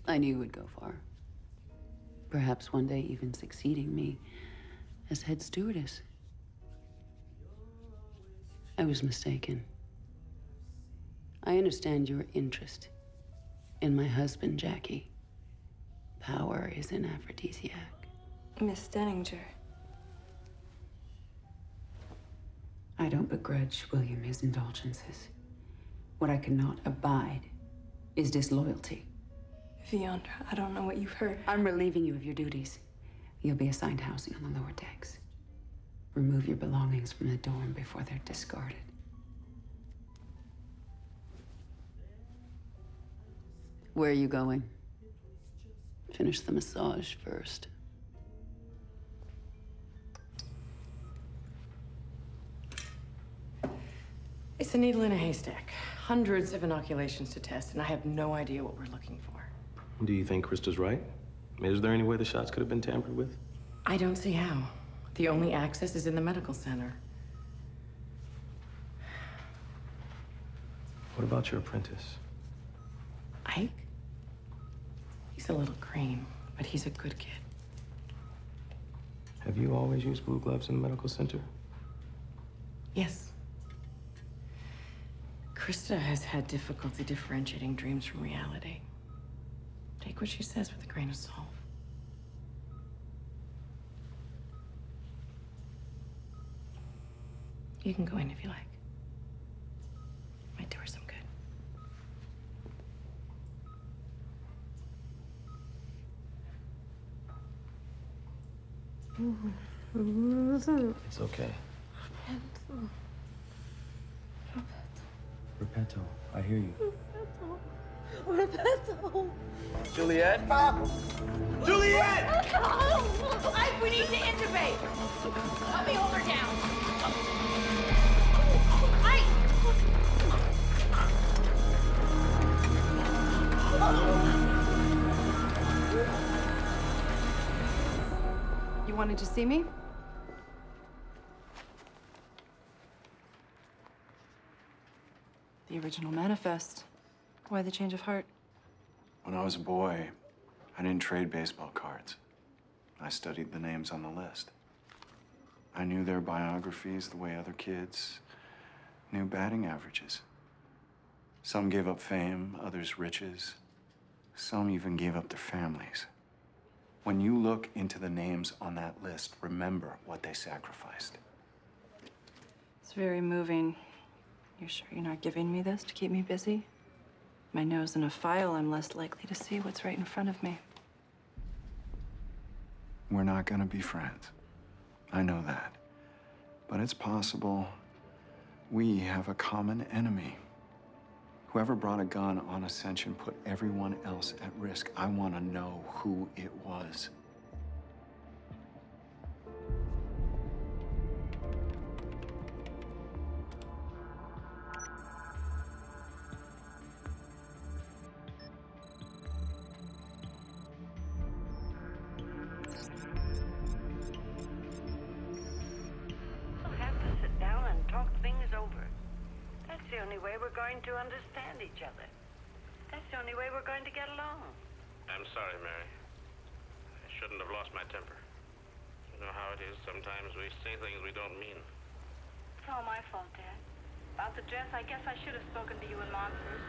I knew you would go far. Perhaps one day even succeeding me as head stewardess. I was mistaken. I understand your interest in my husband, Jackie. Power is an aphrodisiac. Miss Denninger. I don't begrudge William his indulgences. What I cannot abide is disloyalty. Viandra, I don't know what you've heard. I'm relieving you of your duties. You'll be assigned housing on the lower decks. Remove your belongings from the dorm before they're discarded. Where are you going? Finish the massage first. It's a needle in a haystack. Hundreds of inoculations to test, and I have no idea what we're looking for. Do you think Krista's right? Is there any way the shots could have been tampered with? I don't see how. The only access is in the medical center. What about your apprentice? Ike? He's a little green, but he's a good kid. Have you always used blue gloves in the medical center? Yes. Krista has had difficulty differentiating dreams from reality. Take what she says with a grain of salt. You can go in if you like. Might do her some good. It's okay. Repento, I hear you. Repento. Juliet? Juliet! We need to intubate. Let me hold her down. You wanted to see me? The original manifest. Why the change of heart? When I was a boy, I didn't trade baseball cards. I studied the names on the list. I knew their biographies the way other kids knew batting averages. Some gave up fame, others riches. Some even gave up their families. When you look into the names on that list, remember what they sacrificed. It's very moving. You're sure you're not giving me this to keep me busy? My nose in a file, I'm less likely to see what's right in front of me. We're not gonna be friends. I know that. But it's possible we have a common enemy. Whoever brought a gun on Ascension put everyone else at risk. I want to know who it was. We'll have to sit down and talk things over. That's the only way we're going to understand each other. That's the only way we're going to get along. I'm sorry, Mary. I shouldn't have lost my temper. You know how it is. Sometimes we say things we don't mean. It's all my fault, Dad. About the dress, I guess I should have spoken to you and Mom first.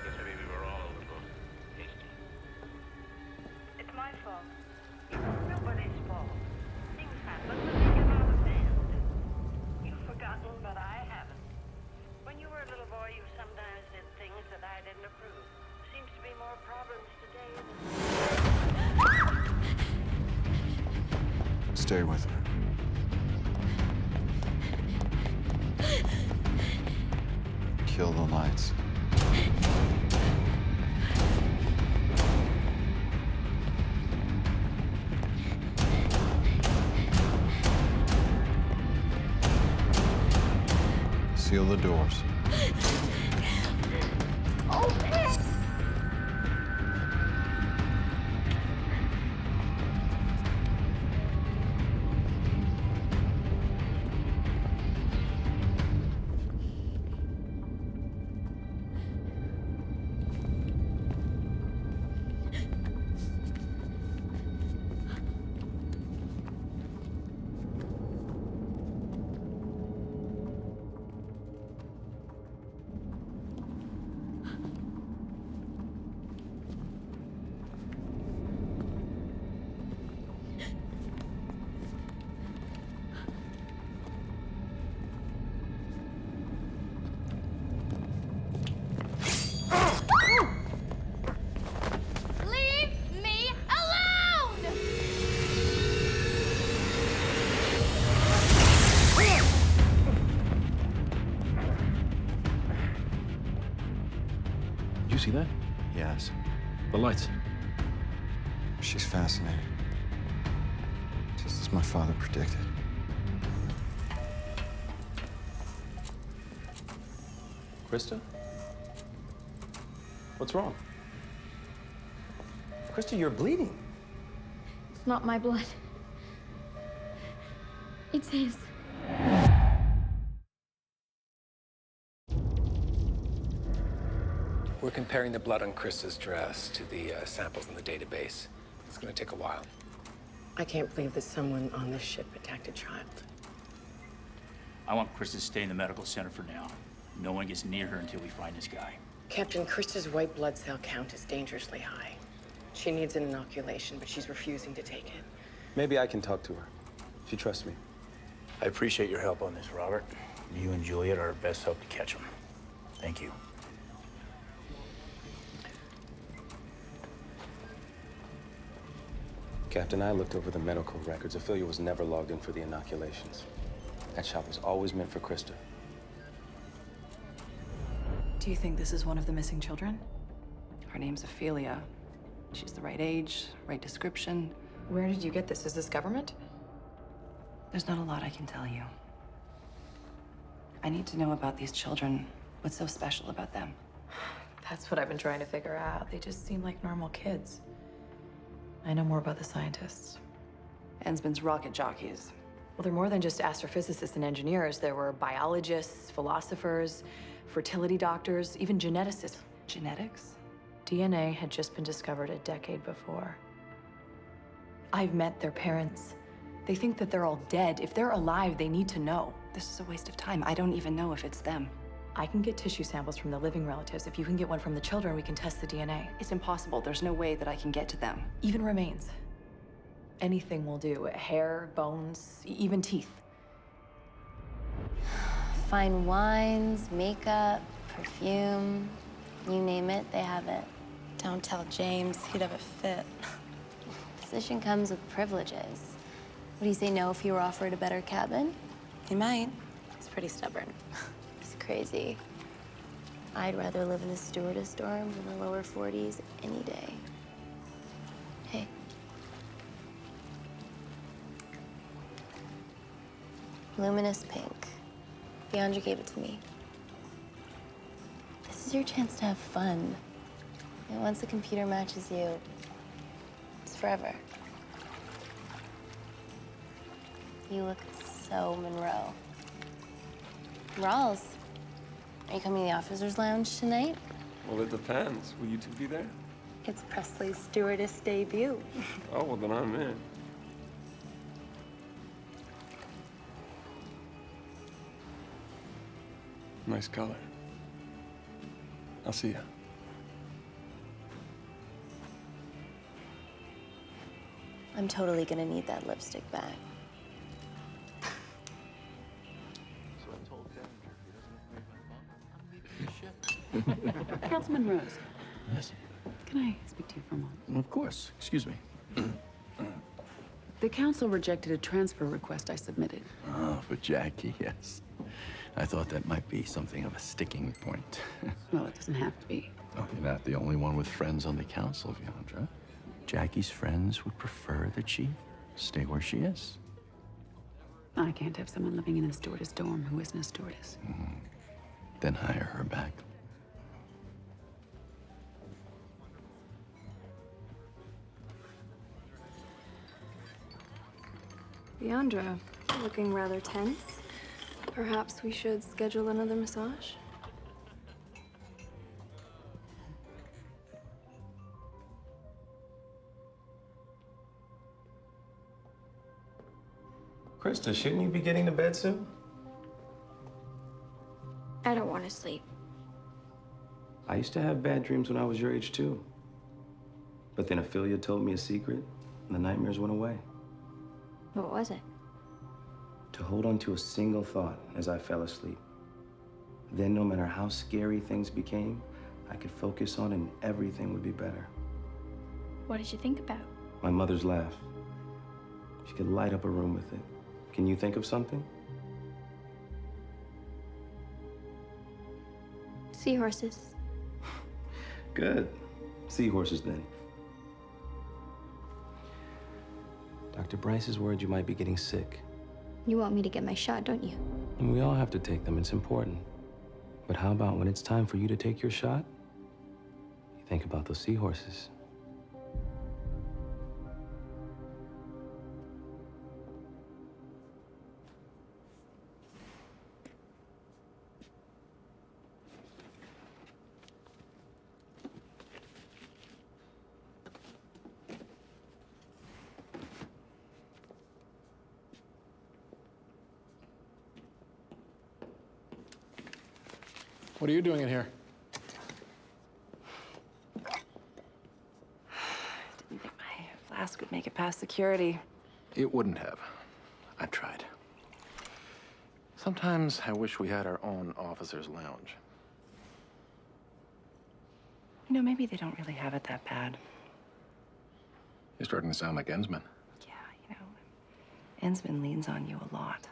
I guess maybe we were all a little hasty. It's my fault. It's nobody's fault. Things happen when they get out of hand. You've forgotten, but I haven't. When you were a little boy, you sometimes did things that I didn't approve. Seems to be more problems today than... Stay with her. Kill the lights. Seal the doors. Leave me alone! Did you see that? Yes. The lights. She's fascinating. Just as my father predicted. Krista? What's wrong? Krista, you're bleeding. It's not my blood. It's his. We're comparing the blood on Krista's dress to the samples in the database. It's going to take a while. I can't believe that someone on this ship attacked a child. I want Chris to stay in the medical center for now. No one gets near her until we find this guy. Captain, Krista's white blood cell count is dangerously high. She needs an inoculation, but she's refusing to take it. Maybe I can talk to her. She trusts me. I appreciate your help on this, Robert. You and Juliet are our best hope to catch him. Thank you. Captain, I looked over the medical records. Ophelia was never logged in for the inoculations. That shot was always meant for Krista. Do you think this is one of the missing children? Her name's Ophelia. She's the right age, right description. Where did you get this? Is this government? There's not a lot I can tell you. I need to know about these children. What's so special about them? That's what I've been trying to figure out. They just seem like normal kids. I know more about the scientists. Ensman's rocket jockeys. Well, they're more than just astrophysicists and engineers. There were biologists, philosophers, fertility doctors, even geneticists. Genetics? DNA had just been discovered a decade before. I've met their parents. They think that they're all dead. If they're alive, they need to know. This is a waste of time. I don't even know if it's them. I can get tissue samples from the living relatives. If you can get one from the children, we can test the DNA. It's impossible. There's no way that I can get to them. Even remains. Anything will do. Hair, bones, even teeth. Fine wines, makeup, perfume, you name it, they have it. Don't tell James, he'd have a fit. Position comes with privileges. Would he say no if you were offered a better cabin? He might. He's pretty stubborn. He's crazy. I'd rather live in the stewardess dorm than the lower 40s any day. Hey. Luminous pink. Leandra gave it to me. This is your chance to have fun. And once the computer matches you, it's forever. You look so Monroe. Rawls, are you coming to the officers' lounge tonight? Well, it depends. Will you two be there? It's Presley's stewardess debut. Oh, well, then I'm in. Nice color. I'll see ya. I'm totally gonna need that lipstick back. Councilman Rose, Yes. can I speak to you for a moment? Of course. Excuse me. The council rejected a transfer request I submitted. Oh, for Jackie, yes. I thought that might be something of a sticking point. Well, it doesn't have to be. Oh, you're not the only one with friends on the council, Leandra. Jackie's friends would prefer that she stay where she is. I can't have someone living in a stewardess dorm who isn't a stewardess. Then hire her back. Leandra, you're looking rather tense. Perhaps we should schedule another massage? Krista, shouldn't you be getting to bed soon? I don't want to sleep. I used to have bad dreams when I was your age, too. But then Ophelia told me a secret, and the nightmares went away. What was it? To hold on to a single thought as I fell asleep. Then, no matter how scary things became, I could focus on and everything would be better. What did you think about? My mother's laugh. She could light up a room with it. Can you think of something? Seahorses. Good. Seahorses, then. Dr. Bryce is worried you might be getting sick. You want me to get my shot, don't you? And we all have to take them. It's important. But how about when it's time for you to take your shot, you think about those seahorses? What are you doing in here? Didn't think my flask would make it past security. It wouldn't have. I've tried. Sometimes I wish we had our own officer's lounge. You know, maybe they don't really have it that bad. You're starting to sound like Ensman. Ensman leans on you a lot.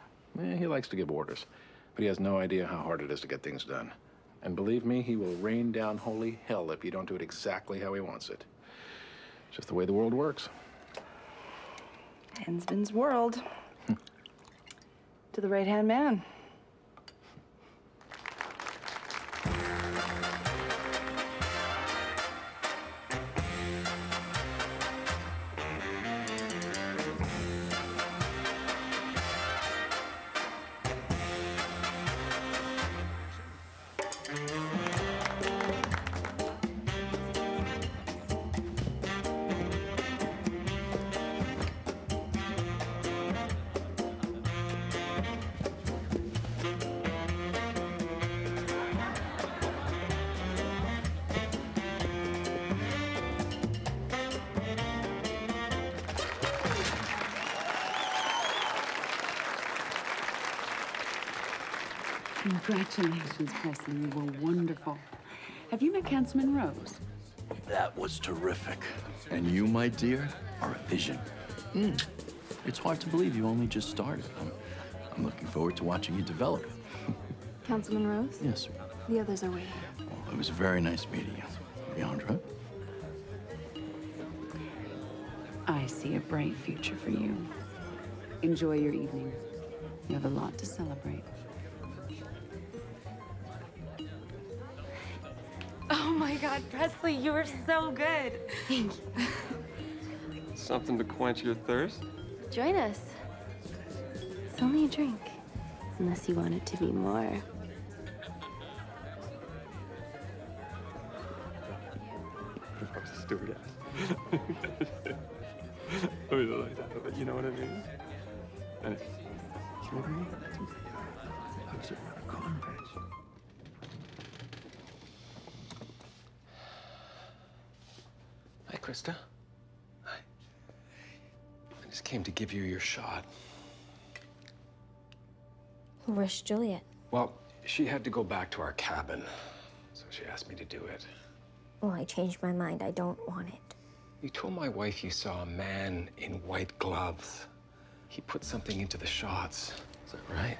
He likes to give orders, but he has no idea how hard it is to get things done. And believe me, he will rain down holy hell if you don't do it exactly how he wants it. It's just the way the world works. Ensman's world. To the right-hand man. Congratulations, Presley. You were wonderful. Have you met Councilman Rose? That was terrific. And you, my dear, are a vision. It's hard to believe you only just started. I'm looking forward to watching you develop. Councilman Rose? Yes, sir. The others are waiting. Well, it was very nice meeting you. Leandra? I see a bright future for you. Enjoy your evening. You have a lot to celebrate. Oh my God, Presley, you were so good. Thank you. Something to quench your thirst? Join us. It's only a drink, unless you want it to be more. Stewardess. I really like that, but you know what I mean? And Hi, Krista. Hi. I just came to give you your shot. Where's Juliet? Well, she had to go back to our cabin, so she asked me to do it. Well, I changed my mind. I don't want it. You told my wife you saw a man in white gloves. He put something into the shots. Is that right?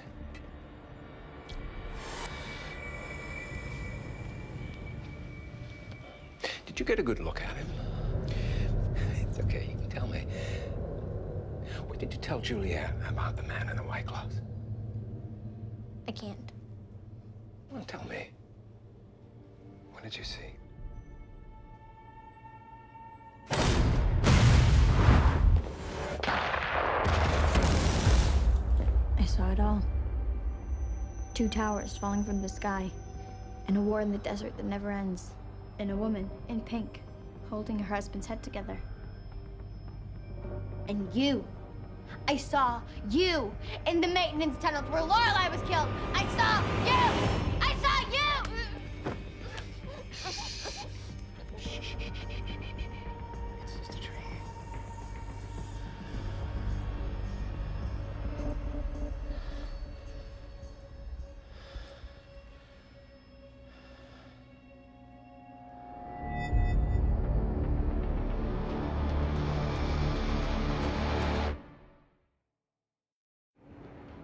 Did you get a good look at him? It's okay, you can tell me. What did you tell Juliet about the man in the white gloves? I can't. Well, tell me. What did you see? I saw it all. 2 towers falling from the sky, and a war in the desert that never ends, and a woman in pink holding her husband's head together. And you. I saw you in the maintenance tunnels where Lorelei was killed. I saw you! I saw you!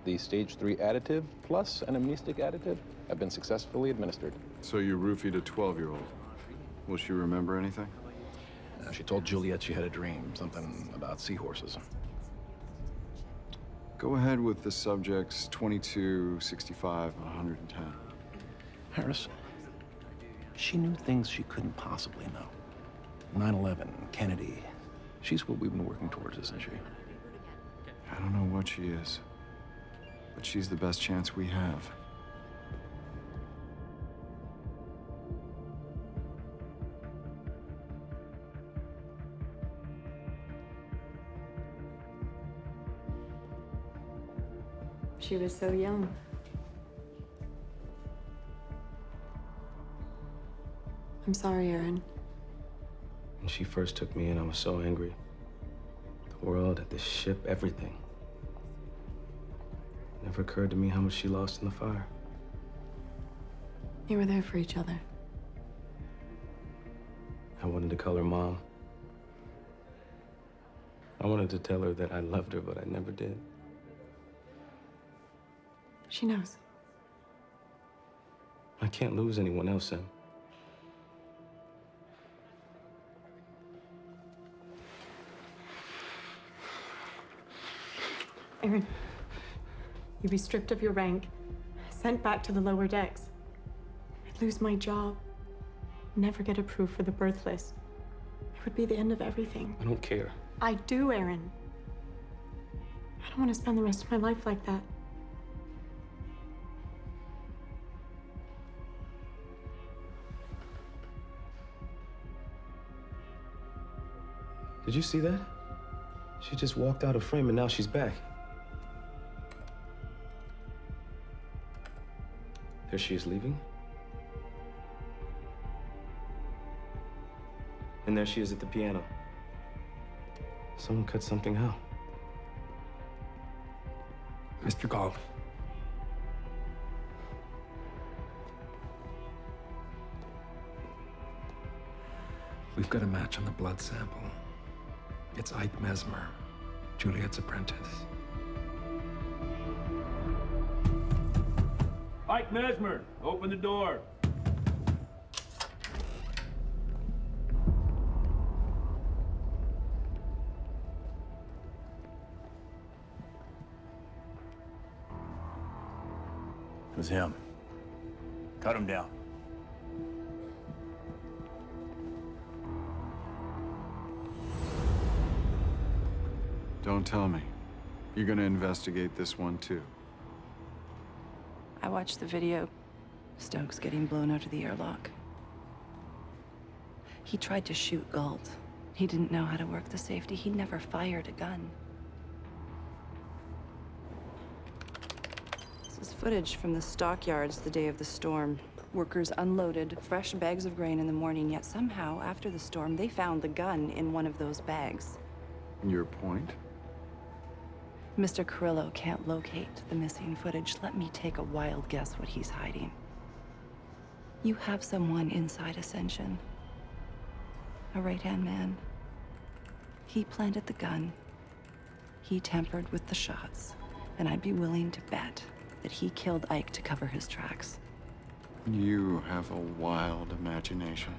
The stage 3 additive plus an amnestic additive have been successfully administered. So you roofied a 12-year-old. Will she remember anything? She told Juliet she had a dream, something about seahorses. Go ahead with the subjects 22, 65, and 110. Harris, she knew things she couldn't possibly know. 9/11, Kennedy. She's what we've been working towards, isn't she? I don't know what she is, but she's the best chance we have. She was so young. I'm sorry, Aaron. When she first took me in, I was so angry. The world, this ship, everything. It never occurred to me how much she lost in the fire. You were there for each other. I wanted to call her Mom. I wanted to tell her that I loved her, but I never did. She knows. I can't lose anyone else, Sam. Aaron, you'd be stripped of your rank, sent back to the lower decks. I'd lose my job, never get approved for the birth list. It would be the end of everything. I don't care. I do, Aaron. I don't want to spend the rest of my life like that. Did you see that? She just walked out of frame and now she's back. There she is leaving. And there she is at the piano. Someone cut something out. Mr. Gall. We've got a match on the blood sample. It's Ike Mesmer, Juliet's apprentice. Ike Mesmer, open the door. It was him. Cut him down. Don't tell me. You're gonna investigate this one too. I watched the video. Stokes getting blown out of the airlock. He tried to shoot Galt. He didn't know how to work the safety. He never fired a gun. This is footage from the stockyards the day of the storm. Workers unloaded fresh bags of grain in the morning, yet somehow, after the storm, they found the gun in one of those bags. Your point? Mr. Carrillo can't locate the missing footage. Let me take a wild guess what he's hiding. You have someone inside Ascension. A right-hand man. He planted the gun. He tampered with the shots. And I'd be willing to bet that he killed Ike to cover his tracks. You have a wild imagination.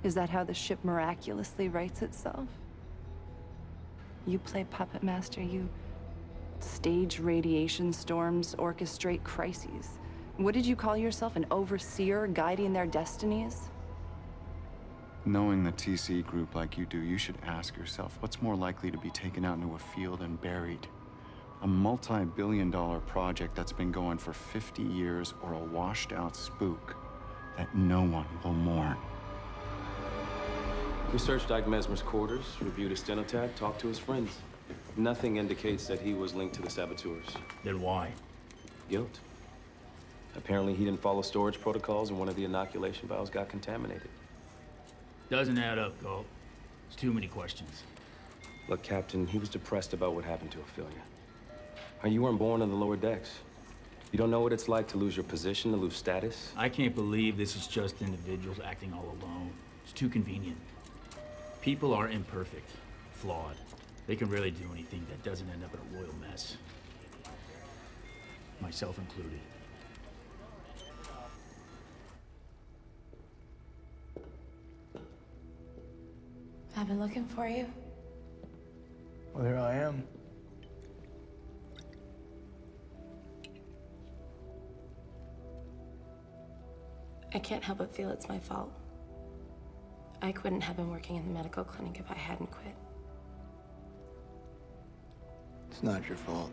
Is that how the ship miraculously rights itself? You play puppet master, you stage radiation storms, orchestrate crises. What did you call yourself, an overseer guiding their destinies? Knowing the TC group like you do, you should ask yourself, what's more likely to be taken out into a field and buried? A multi-billion-dollar project that's been going for 50 years, or a washed-out spook that no one will mourn? We searched Ike Mesmer's quarters, reviewed his stenotad, talked to his friends. Nothing indicates that he was linked to the saboteurs. Then why? Guilt. Apparently he didn't follow storage protocols and one of the inoculation vials got contaminated. Doesn't add up, Galt. It's too many questions. Look, Captain, he was depressed about what happened to Ophelia. You weren't born on the lower decks. You don't know what it's like to lose your position, to lose status. I can't believe this is just individuals acting all alone. It's too convenient. People are imperfect, flawed. They can rarely do anything that doesn't end up in a royal mess. Myself included. I've been looking for you. Well, here I am. I can't help but feel it's my fault. I wouldn't have been working in the medical clinic if I hadn't quit. It's not your fault.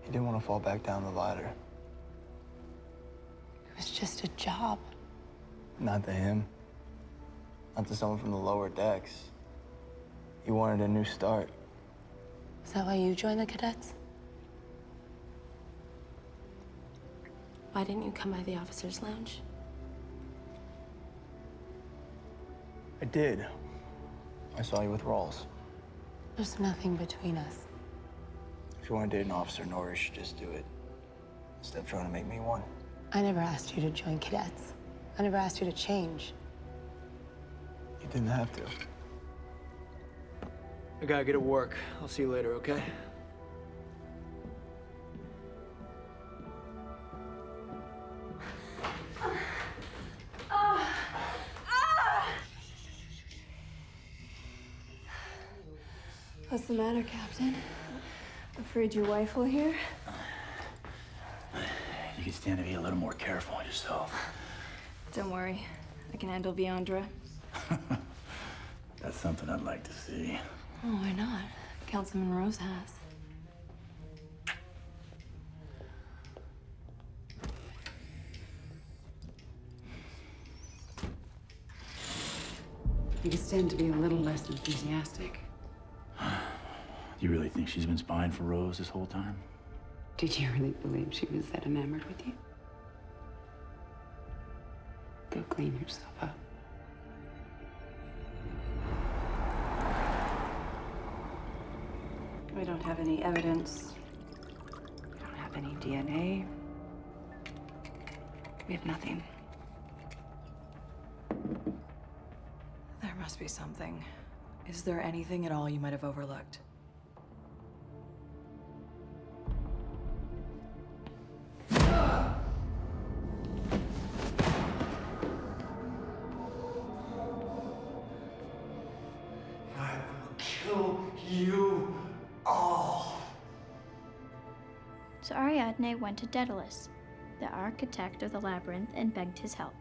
You didn't want to fall back down the ladder. It was just a job. Not to him. Not to someone from the lower decks. You wanted a new start. Is that why you joined the cadets? Why didn't you come by the officers' lounge? I did. I saw you with Rawls. There's nothing between us. If you want to date an officer, Nora, you should just do it. Instead of trying to make me one. I never asked you to join cadets. I never asked you to change. You didn't have to. I gotta get to work. I'll see you later, okay? What's the matter, Captain? Afraid your wife will hear? You could stand to be a little more careful on yourself. Don't worry. I can handle Viandra. That's something I'd like to see. Oh, why not? Councilman Rose has. You could stand to be a little less enthusiastic. You really think she's been spying for Rose this whole time? Did you really believe she was that enamored with you? Go clean yourself up. We don't have any evidence. We don't have any DNA. We have nothing. There must be something. Is there anything at all you might have overlooked? I will kill you all. So Ariadne went to Daedalus, the architect of the labyrinth, and begged his help.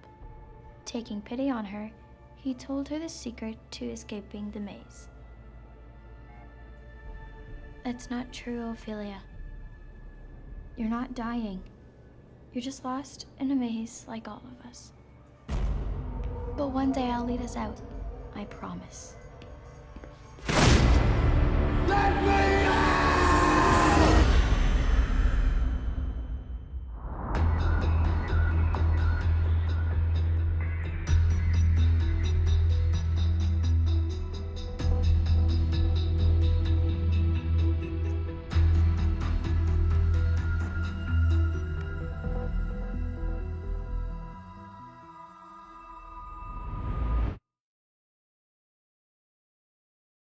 Taking pity on her, he told her the secret to escaping the maze. That's not true, Ophelia. You're not dying. You're just lost in a maze like all of us. But one day I'll lead us out. I promise. Let me